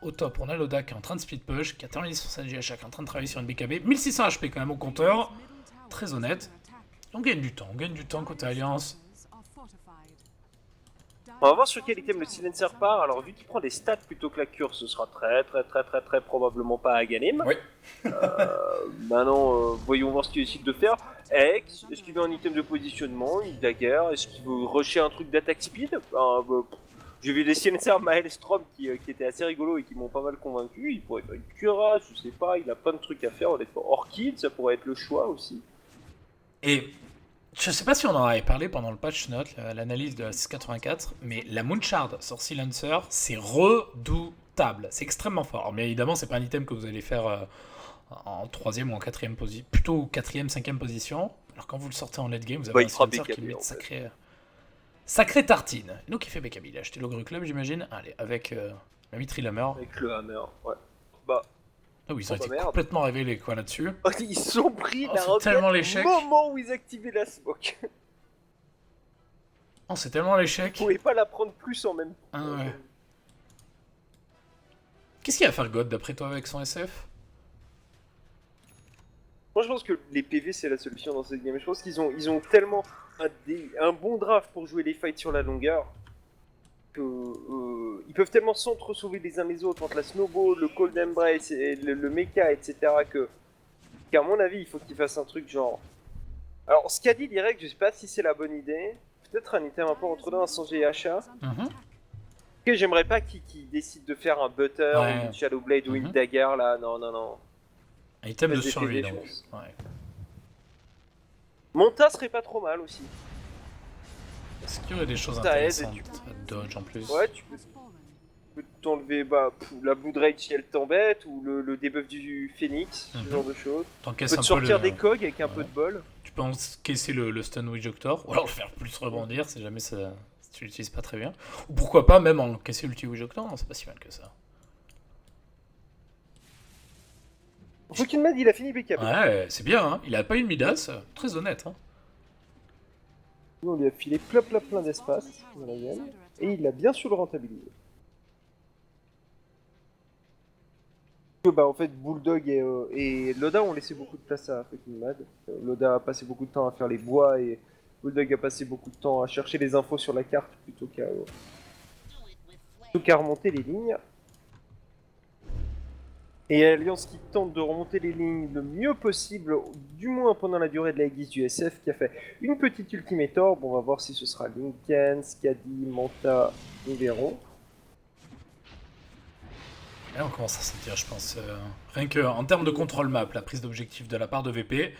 Au top, on a Loda qui est en train de split push, qui a terminé son SGH, qui est en train de travailler sur une BKB. 1600 HP quand même au compteur. Très honnête. On gagne du temps côté Alliance. On va voir sur quel item le silencer part. Alors vu qu'il prend des stats plutôt que la cure, ce sera très probablement pas Aghanim. Oui. Maintenant, voyons voir ce qu'il décide de faire. X, est-ce qu'il veut un item de positionnement, une dagger, est-ce qu'il veut rusher un truc d'attaque speed? J'ai vu des silencers Maelstrom qui étaient assez rigolos et qui m'ont pas mal convaincu. Il pourrait faire une cuirasse, je sais pas, il a plein de trucs à faire honnêtement. Orchid, ça pourrait être le choix aussi. Et je sais pas si on en avait parlé pendant le patch note, l'analyse de la 684, mais la Moonshard sur Silencer, c'est redoutable. C'est extrêmement fort. Mais évidemment, c'est pas un item que vous allez faire en 3ème ou en 4ème position. Plutôt 4ème, 5ème position. Alors quand vous le sortez en late game, vous avez un Silencer qui met de sacré tartine. Nous qui fait BKB, il a acheté l'Ogre Club, j'imagine. Allez, avec la Mithril Hammer. Avec le Hammer, ouais. Bah. Ah oui, ils ont été complètement révélés quoi là-dessus. Ils sont pris la roquette au moment où ils activaient la smoke. Oh, c'est tellement l'échec. Vous pouvez pas la prendre plus en même temps. Ah ouais. Qu'est-ce qu'il va faire God d'après toi avec son SF? Moi je pense que les PV c'est la solution dans cette game. Je pense qu'ils ont tellement un bon draft pour jouer les fights sur la longueur que ils peuvent tellement s'entre-sauver les uns les autres entre la snowball, le cold embrace, et le mecha, etc. qu'à mon avis il faut qu'ils fassent un truc genre. Alors ce qu'a dit direct, je sais pas si c'est la bonne idée. Peut-être un item un peu entre deux, un sans GHA. Que j'aimerais pas qu'ils décident de faire un butter, ou une shadow blade ou une dagger là, non. Un item de survie donc. Ouais. Monta serait pas trop mal aussi. Est-ce qu'il y aurait des choses intéressantes? Dodge en plus. Ouais, tu peux t'enlever la Blood Rage si elle t'embête, ou le debuff du Phoenix, ce genre de choses. Tu peux te sortir des cogs avec un peu de bol. Tu peux encaisser le Stun Witch Doctor, ou alors le faire plus rebondir si jamais si tu l'utilises pas très bien. Ou pourquoi pas même encaisser l'ulti Witch Doctor, non, c'est pas si mal que ça. Fucking Mad, il a fini BKB. Ouais, c'est bien, hein. Il a pas eu de Midas, très honnête. Hein. On lui a filé plein d'espace dans la game, et il a bien su le rentabiliser. Bah en fait, Bulldog et Loda ont laissé beaucoup de place à Fucking Mad. Loda a passé beaucoup de temps à faire les bois, et Bulldog a passé beaucoup de temps à chercher les infos sur la carte plutôt qu'à remonter les lignes. Et Alliance qui tente de remonter les lignes le mieux possible, du moins pendant la durée de la guise du SF, qui a fait une petite Ultimator. Bon, on va voir si ce sera Linken, Skadi, Manta, nous verrons. Là, on commence à sentir, je pense, rien qu'en termes de contrôle map, la prise d'objectif de la part de VP,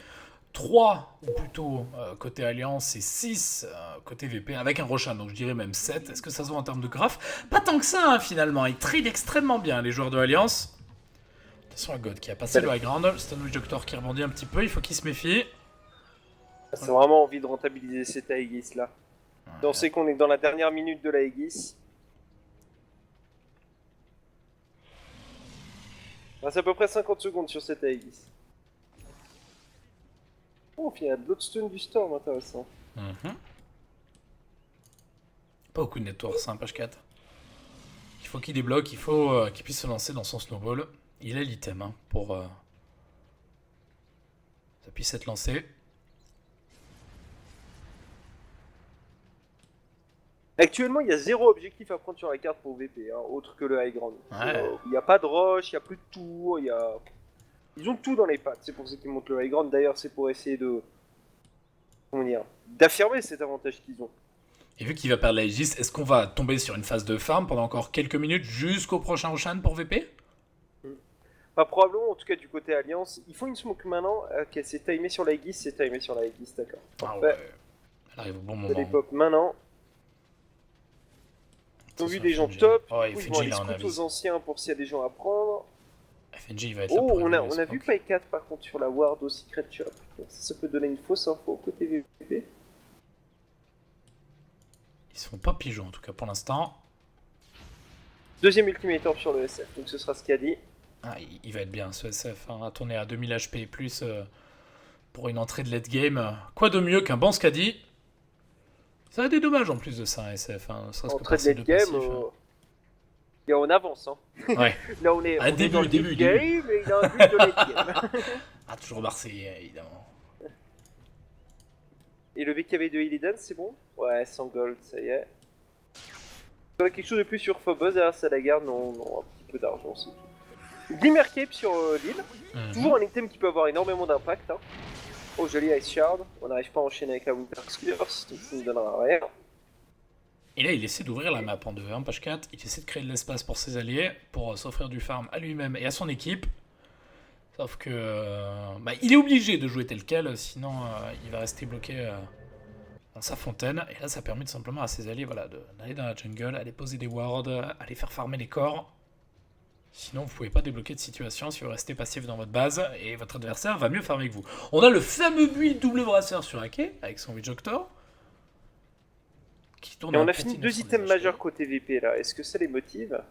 3 ou plutôt côté Alliance et 6 côté VP, avec un Roshan, donc je dirais même 7. Est-ce que ça se voit en termes de graph? Pas tant que ça, hein, finalement. Ils trade extrêmement bien, les joueurs de Alliance. Attention à God qui a passé le high ground, Stunwitch Doctor qui rebondit un petit peu, il faut qu'il se méfie. C'est vraiment envie de rentabiliser cette Aegis là. Ouais. On sait qu'on est dans la dernière minute de la Aegis. C'est à peu près 50 secondes sur cette Aegis. Oh, il y a Bloodstone du Storm, intéressant. Pas beaucoup de networks, hein, page 4. Il faut qu'il débloque, il faut qu'il puisse se lancer dans son snowball. Il a l'item hein, pour ça puisse être lancé. Actuellement, il y a 0 objectif à prendre sur la carte pour VP, hein, autre que le high ground. Il n'y a pas de rush, il n'y a plus de tour, ils ont tout dans les pattes. C'est pour ça qu'ils montent le high ground. D'ailleurs, c'est pour essayer d'affirmer cet avantage qu'ils ont. Et vu qu'il va perdre la Aegis, est-ce qu'on va tomber sur une phase de farm pendant encore quelques minutes jusqu'au prochain Roshan pour VP? Pas probablement, en tout cas du côté Alliance. Il faut une smoke maintenant. Ok, c'est timé sur la Aegis, d'accord. Ah ouais. Elle arrive au bon moment. C'est les pop maintenant. Ils ont vu des gens top. Oh, ils vont aller scout aux anciens pour s'il y a des gens à prendre. FNJ il va être là pour on a vu Pie 4 par contre sur la ward au Secret Shop. Donc ça peut donner une fausse info côté VP. Ils sont pas pigeons en tout cas pour l'instant. Deuxième Ultimator sur le SF, donc ce sera ce qu'il a dit. Ah, il va être bien ce SF, hein, à tourner à 2000 HP et plus pour une entrée de late game. Quoi de mieux qu'un bon Skadi? Ça a des dommages en plus de ça, SF. Hein, entrée de late game, et on avance. Hein. Ouais. Là on est, dans le début game, mais il a un but de late game. Ah, toujours Marseillais, évidemment. Et le BKB de Illidan, c'est bon? Ouais, 100 gold, ça y est. Faudrait quelque chose de plus sur Phobos, derrière ça la garde, non, un petit peu d'argent, c'est tout. Glimmer Cape sur l'île, toujours un item qui peut avoir énormément d'impact. Hein. Oh, joli Ice Shard, on n'arrive pas à enchaîner avec la Winter Curse, donc ça ne donnera rien. Et là, il essaie d'ouvrir la map en deux, hein, page 4. Il essaie de créer de l'espace pour ses alliés, pour s'offrir du farm à lui-même et à son équipe. Sauf que il est obligé de jouer tel quel, sinon il va rester bloqué dans sa fontaine. Et là, ça permet tout simplement à ses alliés d'aller dans la jungle, aller poser des wards, aller faire farmer les corps. Sinon, vous pouvez pas débloquer de situation si vous restez passif dans votre base et votre adversaire va mieux farmer que vous. On a le fameux build double brasseur sur Ake avec son Witch Doctor. Et on a fini 2 items majeurs côté VP là, est-ce que ça les motive?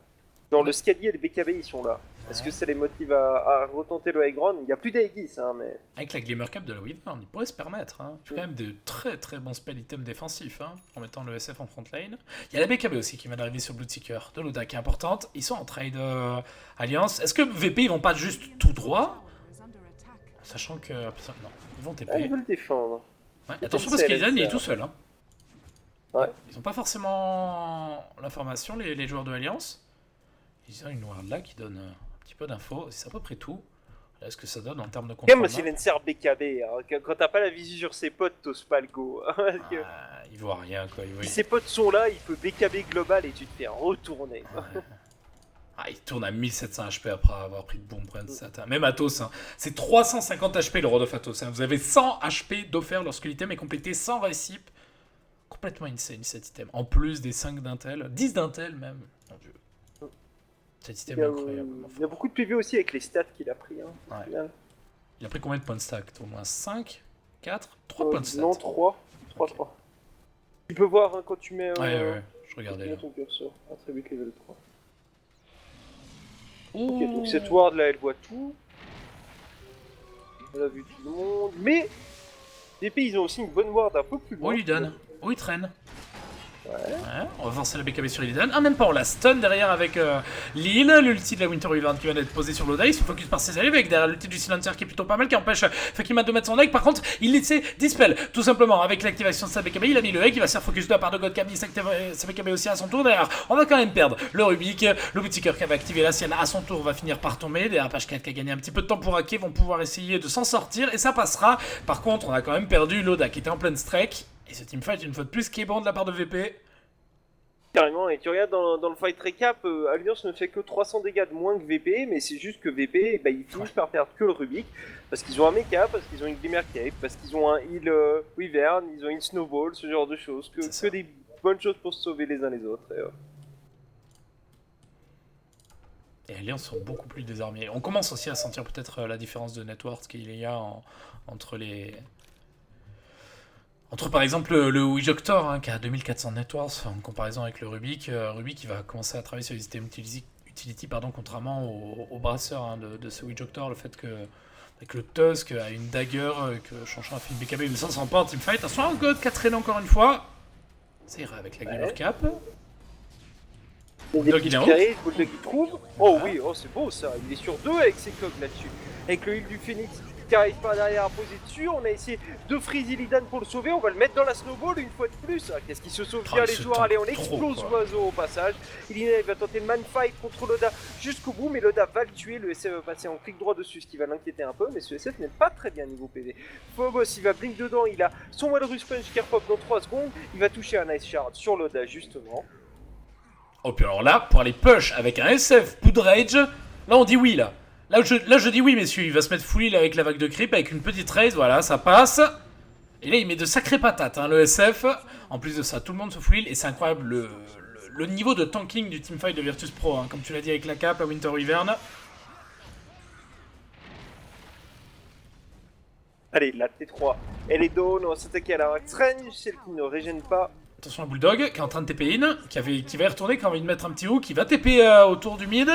Dans le Scali et le BKB ils sont là. Est-ce que ça les motive à retenter le high ground? Il n'y a plus d'Aegis hein, mais... Avec la Glimmer Cap de la Wyvern, il pourrait se permettre. Hein. Il fait quand même de très très bons spell items défensifs hein, en mettant le SF en front lane. Il y a la BKB aussi qui vient d'arriver sur Bloodseeker de l'Oda qui est importante. Ils sont en trade alliance. Est-ce que VP ils vont pas juste tout droit? Sachant que... Non, ils vont TP. Ah, ils veulent défendre. Ouais, attention parce qu'Illidan il est tout seul. Hein. Ouais. Ils ont pas forcément l'information, les joueurs de l'Alliance. Ils ont une ward là qui donne un petit peu d'infos. C'est à peu près tout. Est-ce que ça donne en termes de contrôle? Même si Lancer BKB, hein, quand t'as pas la visu sur ses potes, t'oses pas le go. Il voit rien quoi. Si ses potes sont là, il peut BKB global et tu te fais retourner. Il tourne à 1700 HP après avoir pris de boom point de même Athos, hein. C'est 350 HP le Rod of Athos. Hein. Vous avez 100 HP d'offert lorsque l'item est complété sans récip. Complètement insane cet item. En plus des 5 d'intel, 10 d'intel même. Mon dieu. Cet item est incroyable. Il y a beaucoup de PV aussi avec les stats qu'il a pris. Hein, ouais. Il a pris combien de points de stack? Au moins 5, 4, 3 points de stack. Non, 3. 3, okay. 3. Tu peux voir hein, quand tu mets. Ouais, je regardais. Là. Ton curseur. Attribute level 3. Ouh. Ok, donc cette ward là, elle voit tout. Elle a vu tout le monde. Mais. Les pays, ils ont aussi une bonne ward un peu plus loin. Oh, il donne. Oh, il traîne. Ouais, on va forcer la BKB sur Illidan. Ah, même pas, on la stun derrière avec Lille, l'ulti de la Winter Wyvern qui vient d'être posé sur l'Oda. Il se focus par ses alliés avec derrière l'ulti du Silencer qui est plutôt pas mal, qui empêche Fakima de mettre son egg. Par contre, il laissait dispel tout simplement avec l'activation de sa BKB. Il a mis le egg, il va se faire focus de la part de Godcam. Il s'active sa BKB aussi à son tour. Derrière, on va quand même perdre le Rubik. Le Bloodseeker qui avait activé la sienne à son tour va finir par tomber. Derrière, Page 4 qui a gagné un petit peu de temps pour hacker, vont pouvoir essayer de s'en sortir et ça passera. Par contre, on a quand même perdu l'Oda qui était en pleine strike. Et ce teamfight, une fois de plus, qui est bon de la part de VP. Carrément, et tu regardes dans le fight recap, Alliance ne fait que 300 dégâts de moins que VP, mais c'est juste que VP, ils finissent par perdre que le Rubik, parce qu'ils ont un mecha, parce qu'ils ont une Glimmer Cape, parce qu'ils ont un heal Wyvern, ils ont une Snowball, ce genre de choses, que des bonnes choses pour se sauver les uns les autres. Et Alliance sont beaucoup plus désarmés. On commence aussi à sentir peut-être la différence de network qu'il y a entre les... Entre par exemple le Witch Doctor hein, qui a 2400 networks en comparaison avec le Rubik. Rubik il va commencer à travailler sur les systèmes utility contrairement au brasseur hein, de ce Witch Doctor. Le fait que avec le Tusk a une dagger, que Chanchan a fait une BKB, mais ça s'en pas en teamfight. Attention, un God qui a traîné encore une fois. Ça ira avec la Glimmer Cap. Bulldog il est en haut. Bulldog il trouve. Oh oui, oh c'est beau ça. Il est sur 2 avec ses cogs là-dessus. Avec le heal du Phoenix qui arrive pas derrière à poser dessus. On a essayé de freeze Illidan pour le sauver. On va le mettre dans la snowball une fois de plus. Qu'est-ce qui se sauve bien les joueurs? Allez, on explose l'oiseau au passage. Illidan va tenter le man fight contre Loda jusqu'au bout, mais Loda va le tuer. Le SF va passer en clic droit dessus, ce qui va l'inquiéter un peu. Mais ce SF n'est pas très bien niveau PV. Phobos, il va blink dedans. Il a son Walrus Punch qui repop dans 3 secondes. Il va toucher un Ice Shard sur Loda justement. Oh, puis alors là, pour aller push avec un SF Rage, là on dit oui là. Là je dis oui messieurs, il va se mettre full heal avec la vague de creep, avec une petite raise, voilà, ça passe. Et là il met de sacrées patates, hein, le SF. En plus de ça, tout le monde se full heal et c'est incroyable le niveau de tanking du teamfight de Virtus Pro, hein, comme tu l'as dit avec la Cap, la Winter Wyvern. Allez, la T3, elle est down, on va s'attaquer à la Rax Range, celle qui ne régène pas. Attention à Bulldog qui est en train de TP in, qui va y retourner, qui a envie de mettre un petit hook, qui va TP autour du mid.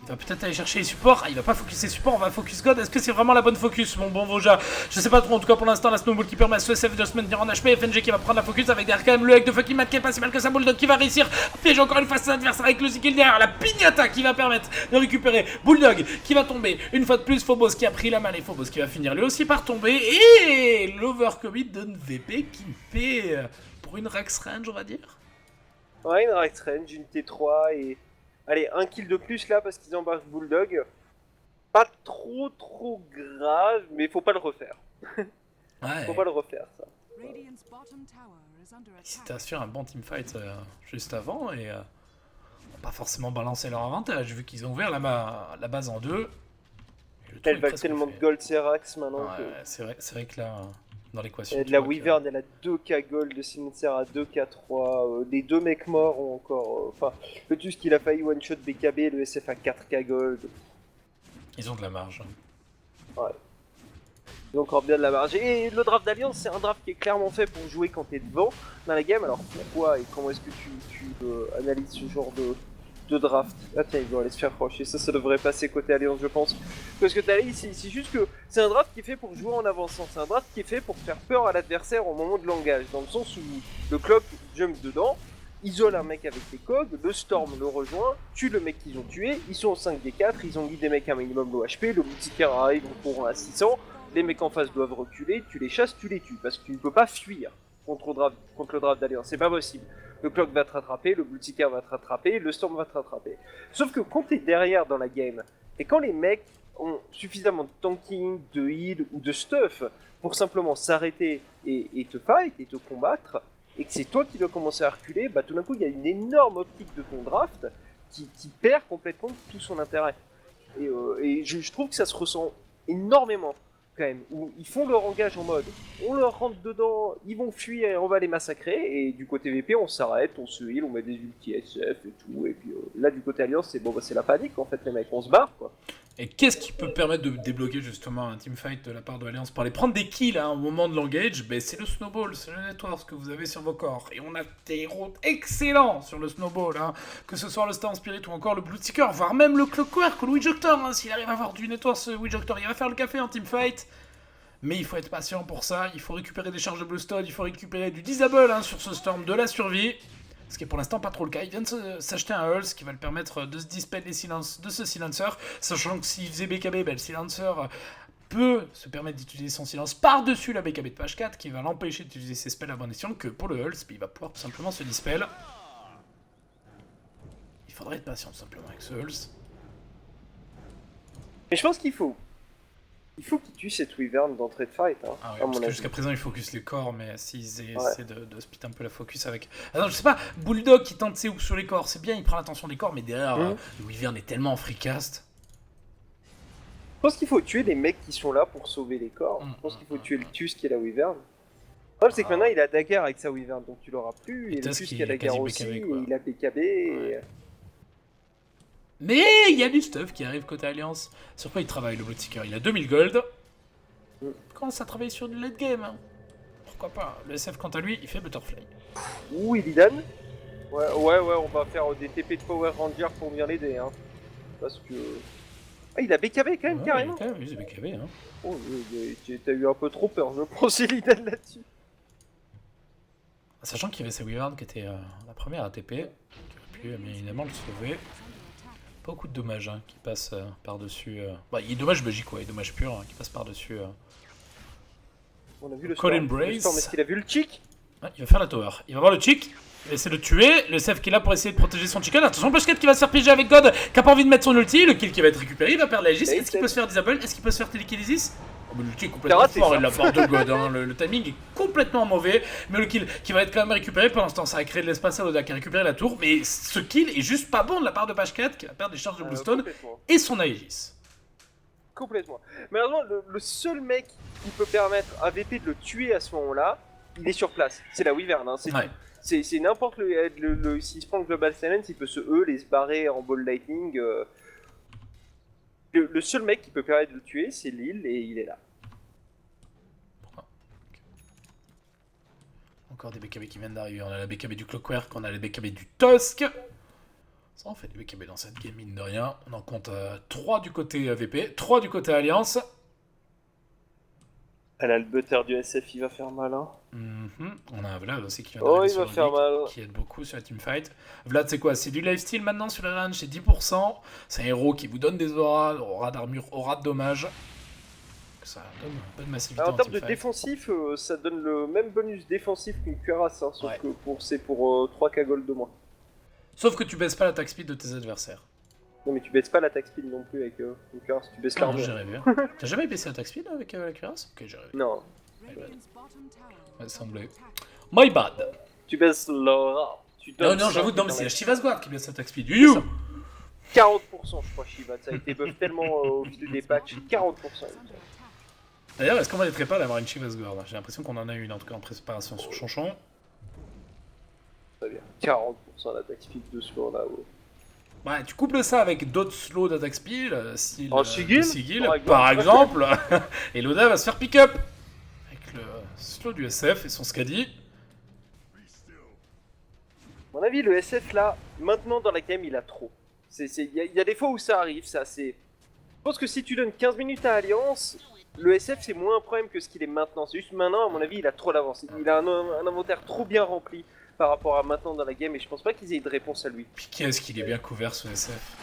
Il va peut-être aller chercher les supports. Ah, il va pas focus les supports, on va focus God. Est-ce que c'est vraiment la bonne focus, mon bon Voja? Je sais pas trop, en tout cas pour l'instant, la snowball qui permet à ce SF de se maintenir en HP. FNG qui va prendre la focus avec derrière quand même le hack de fucking Matt qui est pas si mal que ça. Bulldog qui va réussir à piéger encore une fois son adversaire avec le skill derrière. La pignata qui va permettre de récupérer Bulldog qui va tomber. Une fois de plus, Phobos qui a pris la main et Phobos qui va finir lui aussi par tomber. Et l'overcommit de VP qui paie pour une Rax Range, on va dire. Ouais, une right range, une T3 et... Allez, un kill de plus là parce qu'ils embarquent Bulldog. Pas trop grave, mais faut pas le refaire. Faut pas Ouais, le refaire, ça. ils étaient assurés un bon teamfight juste avant et ont pas forcément balancé leur avantage vu qu'ils ont ouvert la base en deux. Et le tour Elle est va presque tellement de fait. gold Serax maintenant Ouais, que... c'est vrai que là, dans l'équation, Et tu de la vois que... Wyvern, elle a 2k gold, de Silencer à 2k3. Les deux mecs morts ont encore... Enfin, le Tusk il a failli one-shot BKB, le SF a 4k gold. Ils ont de la marge. Ouais. Ils ont encore bien de la marge. Et le draft d'Alliance, c'est un draft qui est clairement fait pour jouer quand t'es devant dans la game. Alors pourquoi et comment est-ce que tu analyses ce genre de draft? Ah tiens, ils vont aller se faire franchir. Ça devrait passer côté Alliance, je pense. Parce que t'as c'est juste que c'est un draft qui est fait pour jouer en avançant. C'est un draft qui est fait pour faire peur à l'adversaire au moment de l'engage. Dans le sens où le clock jump dedans, isole un mec avec les cogs, le Storm le rejoint, tue le mec qu'ils ont tué, ils sont au 5d4, ils ont mis des mecs à minimum low HP, le multicaire arrive en courant à 600, les mecs en face doivent reculer, tu les chasses, tu les tues, parce que tu ne peux pas fuir contre le draft d'Alliance, c'est pas possible. Le clock va te rattraper, le multicaire va te rattraper, le Storm va te rattraper. Sauf que quand t'es derrière dans la game, et quand les mecs ont suffisamment de tanking, de heal ou de stuff pour simplement s'arrêter et te fight et te combattre, et que c'est toi qui dois commencer à reculer, bah tout d'un coup il y a une énorme optique de ton draft qui perd complètement tout son intérêt. Et je trouve que ça se ressent énormément quand même, où ils font leur engage en mode on leur rentre dedans, ils vont fuir et on va les massacrer, et du côté VP on s'arrête, on se heal, on met des ultis SF et tout, et puis là du côté Alliance c'est bon, bah, c'est la panique en fait, les mecs, on se barre quoi. Et qu'est-ce qui peut permettre de débloquer justement un teamfight de la part de l'Alliance pour aller prendre des kills au moment de l'engage? Ben, c'est le snowball, c'est le network que vous avez sur vos corps. Et on a des héros excellents sur le snowball, que ce soit le Storm Spirit ou encore le Blue Seeker, voire même le Clockwork ou le Witchdoctor. S'il arrive à avoir du network, ce Witchdoctor, il va faire le café en teamfight. Mais il faut être patient pour ça, il faut récupérer des charges de Bluestone, il faut récupérer du disable sur ce Storm, de la survie. Ce qui est pour l'instant pas trop le cas. Il vient de s'acheter un Hulse qui va le permettre de se dispel de ce silencer, sachant que s'il faisait BKB, ben, le silencer peut se permettre d'utiliser son silence par-dessus la BKB de page 4 qui va l'empêcher d'utiliser ses spells à bon escient, que pour le Hulse, ben, il va pouvoir tout simplement se dispel. Il faudrait être patient tout simplement avec ce Hulse. Mais je pense qu'il faut qu'il tue cette Wyvern d'entrée de fight. Hein, Ah ouais, parce que jusqu'à présent ils focus les corps, mais s'ils essaient de split un peu la focus avec. Ah non, je sais pas, Bulldog qui tente ses hooks sur les corps, c'est bien, il prend l'attention des corps, mais derrière, le Wyvern est tellement en freecast. Je pense qu'il faut tuer les mecs qui sont là pour sauver les corps. Je pense qu'il faut tuer le Tusk et la Wyvern. Le problème c'est que maintenant il a Dagger avec sa Wyvern, donc tu l'auras plus. Et le Tusk qui a Dagger aussi, et il a BKB. Et... Mais il y a du stuff qui arrive côté Alliance. Sur quoi il travaille le Bloodseeker? Il a 2000 gold. Il commence à travailler sur du late game. Pourquoi pas? Le SF quant à lui, il fait Butterfly. Ouh, Illidan. Ouais, on va faire des TP de Power Ranger pour venir l'aider. Hein. Parce que... Ah, il a BKB quand même, carrément. Il a usé BKB. Hein. Oh, t'as eu un peu trop peur, je pense, Illidan là-dessus. Sachant qu'il y avait sa Wyvern qui était la première ATP, qui aurait pu évidemment le sauver. Beaucoup de dommages qui passent par-dessus. Bah, il est dommage magique, ouais, il est dommage pur qui passe par-dessus. On a vu le Colin Storm. Brace. Le Storm, est-ce qu'il a vu le chick? Ouais, il va faire la tower. Il va voir le chick. Il va essayer de le tuer. Le Seth qui est là pour essayer de protéger son chicken. Attention, Bushcat qui va se faire piéger avec God, qui a pas envie de mettre son ulti. Le kill qui va être récupéré. Il va perdre la Aegis. Est-ce qu'il peut se faire disable? Est-ce qu'il peut se faire télékinésis? Oh, mais le kill est complètement fort. Il la part de God. Hein. Le timing est complètement mauvais. Mais le kill qui va être quand même récupéré. Pendant ce temps, ça a créé de l'espace à Oda qui a récupéré la tour. Mais ce kill est juste pas bon de la part de Bushcat qui va perdre des charges de Bluestone et son Aegis. Complètement. Malheureusement, le seul mec qui peut permettre à VP de le tuer à ce moment-là, il est sur place. C'est la Wyvern. Hein. C'est n'importe s'il se prend le Global Silence, il peut se les se barrer en Ball Lightning. Le seul mec qui peut permettre de le tuer, c'est Lille et il est là. Encore des BKB qui viennent d'arriver. On a la BKB du Clockwork, on a la BKB du Tusk. Ça, on fait des BKB dans cette game, mine de rien. On en compte 3 du côté VP, 3 du côté Alliance. Elle a le butter du SF, il va faire mal. Hein. On a un Vlad aussi qui vient d'arriver sur il va faire mal. Qui aide beaucoup sur la teamfight. Vlad, c'est quoi? C'est du lifesteal maintenant sur la range, c'est 10%. C'est un héros qui vous donne des auras, aura d'armure, aura de dommages. Ça donne un peu de massivité. Alors, en termes de défensif, ça donne le même bonus défensif qu'une cuirasse, hein, sauf que c'est pour 3k gold de moins. Sauf que tu baisses pas l'attaque speed de tes adversaires. Non, mais tu baisses pas l'attaque speed non plus avec le cuirasse, tu baisses Ah non, l'armure. j'ai rêvé. T'as jamais baissé l'attaque speed avec la cuirasse? Ok, j'ai rêvé. Non, My bad. Ouais, semblait. My bad. tu baisses l'aura. Non, j'avoue, non, mais c'est la Shiva's Guard qui baisse l'attaque speed. You 40% je crois Shiva, ça a été buff tellement au fil des patchs, 40%. D'ailleurs, est-ce qu'on va être capable d'avoir une Shiva's Guard? J'ai l'impression qu'on en a une, en tout cas en préparation sur Chonchon. Très bien, 40% d'attaque speed de ce là ouais. Ouais, tu couples ça avec d'autres slows d'attaque speed, style Sigil, par exemple, et Loda va se faire pick-up avec le slow du SF et son Skadi. À mon avis, le SF là, maintenant dans la game, il a trop. Il y a des fois où ça arrive, ça c'est. Je pense que si tu donnes 15 minutes à Alliance, le SF c'est moins un problème que ce qu'il est maintenant. C'est juste maintenant, à mon avis, il a trop d'avance. Il a un inventaire trop bien rempli par rapport à maintenant dans la game et je pense pas qu'ils aient de réponse à lui. Puis qu'est-ce qu'il est bien couvert ce SF.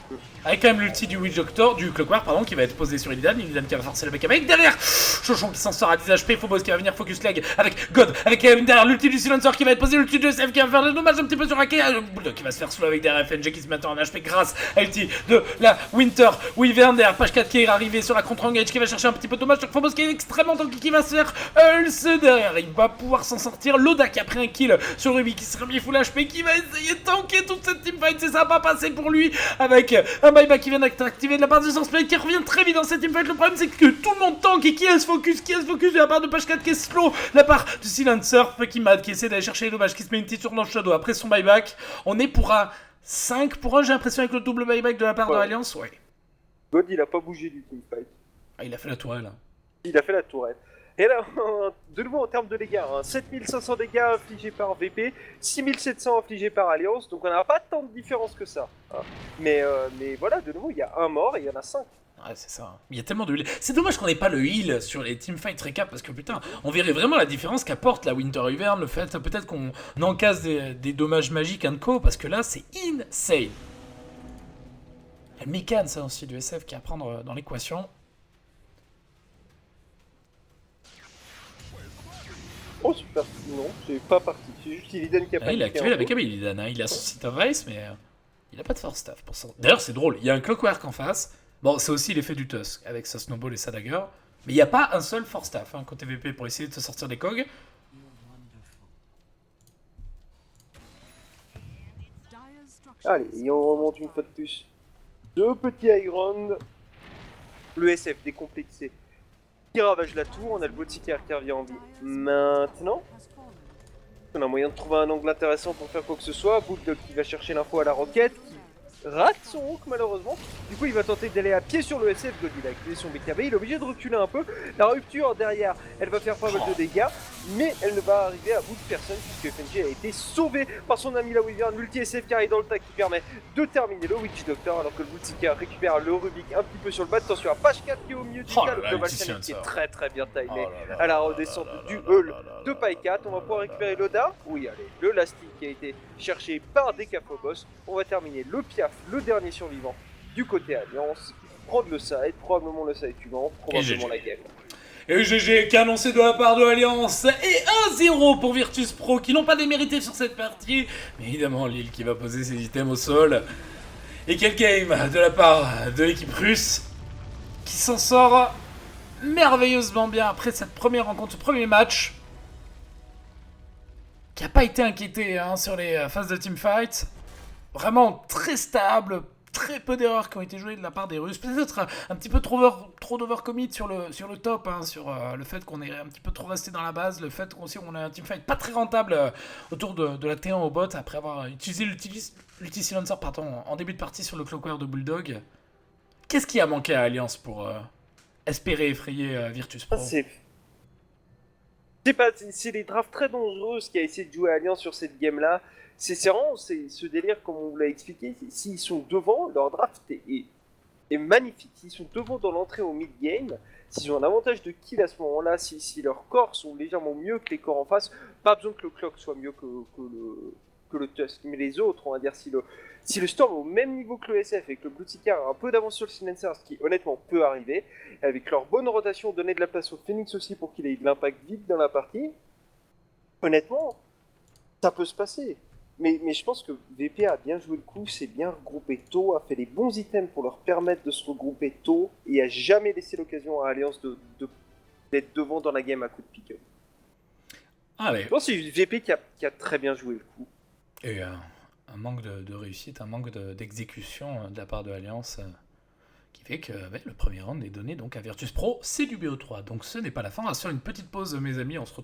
Avec quand même l'ulti du Witch Doctor, du Clockwork pardon, qui va être posé sur Illidan qui va forcer le mec avec derrière Chonchon qui s'en sort à 10 HP, Phobos qui va venir focus leg avec God, avec derrière l'ulti du Silencer qui va être posé, l'ulti du SF qui va faire le dommage un petit peu sur Ake, Bulldog qui va se faire slow avec derrière FNG qui se met en HP grâce à l'ulti de la Winter Wyvern derrière Page 4 qui est arrivé sur la contre-engage qui va chercher un petit peu de dommage sur Phobos qui est extrêmement tanky qui va se faire Ulse derrière, il va pouvoir s'en sortir, Loda qui a pris un kill sur Ruby qui sera mis full HP qui va essayer de tanker toute cette teamfight, c'est ça va passer pour lui avec un buyback qui vient d'être de la part du Sunsplit qui revient très vite dans cette teamfight. Le problème c'est que tout le monde tank et qui est ce focus de la part de Page 4 qui est slow, de la part du Silencer qui essaie d'aller chercher les dommages, qui se met une petite tour dans le shadow après son buyback. On est pour un 5 pour 1 j'ai l'impression avec le double buyback de la part de l'Alliance. Ouais. God il a pas bougé du teamfight. Ah, il a fait la tourelle. Il a fait la tourelle. Et là, de nouveau en termes de dégâts, 7500 dégâts infligés par VP, 6700 infligés par Alliance, donc on n'a pas tant de différence que ça. Hein. Mais voilà, de nouveau, il y a un mort et il y en a 5. Ouais, c'est ça. Il y a tellement de heal. C'est dommage qu'on n'ait pas le heal sur les teamfights récap parce que putain, on verrait vraiment la différence qu'apporte la Winter Wyvern, le fait peut-être qu'on encasse des dommages magiques and co, parce que là, c'est insane. La mécane, ça aussi, du SF qui est à prendre dans l'équation. Oh super, non, c'est pas parti, c'est juste Illidan qui a pas Il a activé la backup Illidan, hein. Il a son site of Vice, mais il a pas de force staff pour ça. D'ailleurs, c'est drôle, il y a un Clockwork en face. Bon, c'est aussi l'effet du Tusk avec sa Snowball et sa Dagger. Mais il n'y a pas un seul force staff hein, côté VP pour essayer de se sortir des cogs. Allez, et on remonte une fois de plus. Deux petits high ground. Le SF décomplexé. Qui ravage la tour, on a le Boticaire qui revient en vie. Maintenant, on a moyen de trouver un angle intéressant pour faire quoi que ce soit. Bulldog qui va chercher l'info à la roquette, qui rate son hook malheureusement. Du coup, il va tenter d'aller à pied sur le SF. God, il a activé son BKB, il est obligé de reculer un peu. La rupture derrière, elle va faire pas mal de dégâts, mais elle ne va arriver à bout de personne puisque FNG a été sauvé par son ami la Wyvern. Multi SF qui arrive dans le tas qui permet de terminer le Witch Doctor alors que le Bootseeker récupère le Rubik un petit peu sur le bas. Attention à Page 4 qui est au milieu du tas, le Global Channel qui est très bien timé à la redescente du Hull de Pie 4. On va pouvoir récupérer Loda. Oui, allez, le Lastic qui a été cherché par Decaphobos. On va terminer le Piaf, le dernier survivant du côté Alliance. Prendre le side, probablement le side suivant, probablement la game. Et GG qui a annoncé de la part de l'Alliance et 1-0 pour Virtus Pro qui n'ont pas démérité sur cette partie. Mais évidemment Lille qui va poser ses items au sol. Et quel game de la part de l'équipe russe qui s'en sort merveilleusement bien après cette première rencontre, ce premier match. Qui n'a pas été inquiété hein, sur les phases de teamfight. Vraiment très stable. Très peu d'erreurs qui ont été jouées de la part des Russes. Peut-être un petit peu trop d'overcommit sur le top, hein, sur le fait qu'on est un petit peu trop resté dans la base, le fait qu'on a un teamfight pas très rentable autour de la T1 au bot, après avoir utilisé l'ulti silencer en début de partie sur le Clockwork de Bulldog. Qu'est-ce qui a manqué à Alliance pour espérer effrayer Virtus Pro? C'est des drafts très dangereux qui a essayé de jouer à Alliance sur cette game-là. C'est vraiment ce délire, comme on vous l'a expliqué, s'ils sont devant, leur draft est magnifique. S'ils sont devant dans l'entrée au mid-game, s'ils ont un avantage de kill à ce moment-là, si leurs corps sont légèrement mieux que les corps en face, pas besoin que le clock soit mieux que le Tusk. Mais les autres, on va dire, si le Storm est au même niveau que le SF et que le Bloodseeker a un peu d'avance sur le Silencer, ce qui honnêtement peut arriver, avec leur bonne rotation, donner de la place au Phoenix aussi pour qu'il ait de l'impact vite dans la partie, honnêtement, ça peut se passer. Mais je pense que VP a bien joué le coup, s'est bien regroupé tôt, a fait les bons items pour leur permettre de se regrouper tôt, et a jamais laissé l'occasion à Alliance d'être devant dans la game à coup de pick-up. Allez. Je pense que c'est VP qui a très bien joué le coup. Et un manque de réussite, un manque d'exécution de la part de Alliance qui fait que le premier round est donné donc à Virtus Pro, c'est du BO3. Donc ce n'est pas la fin, on va se faire une petite pause mes amis, on se retrouve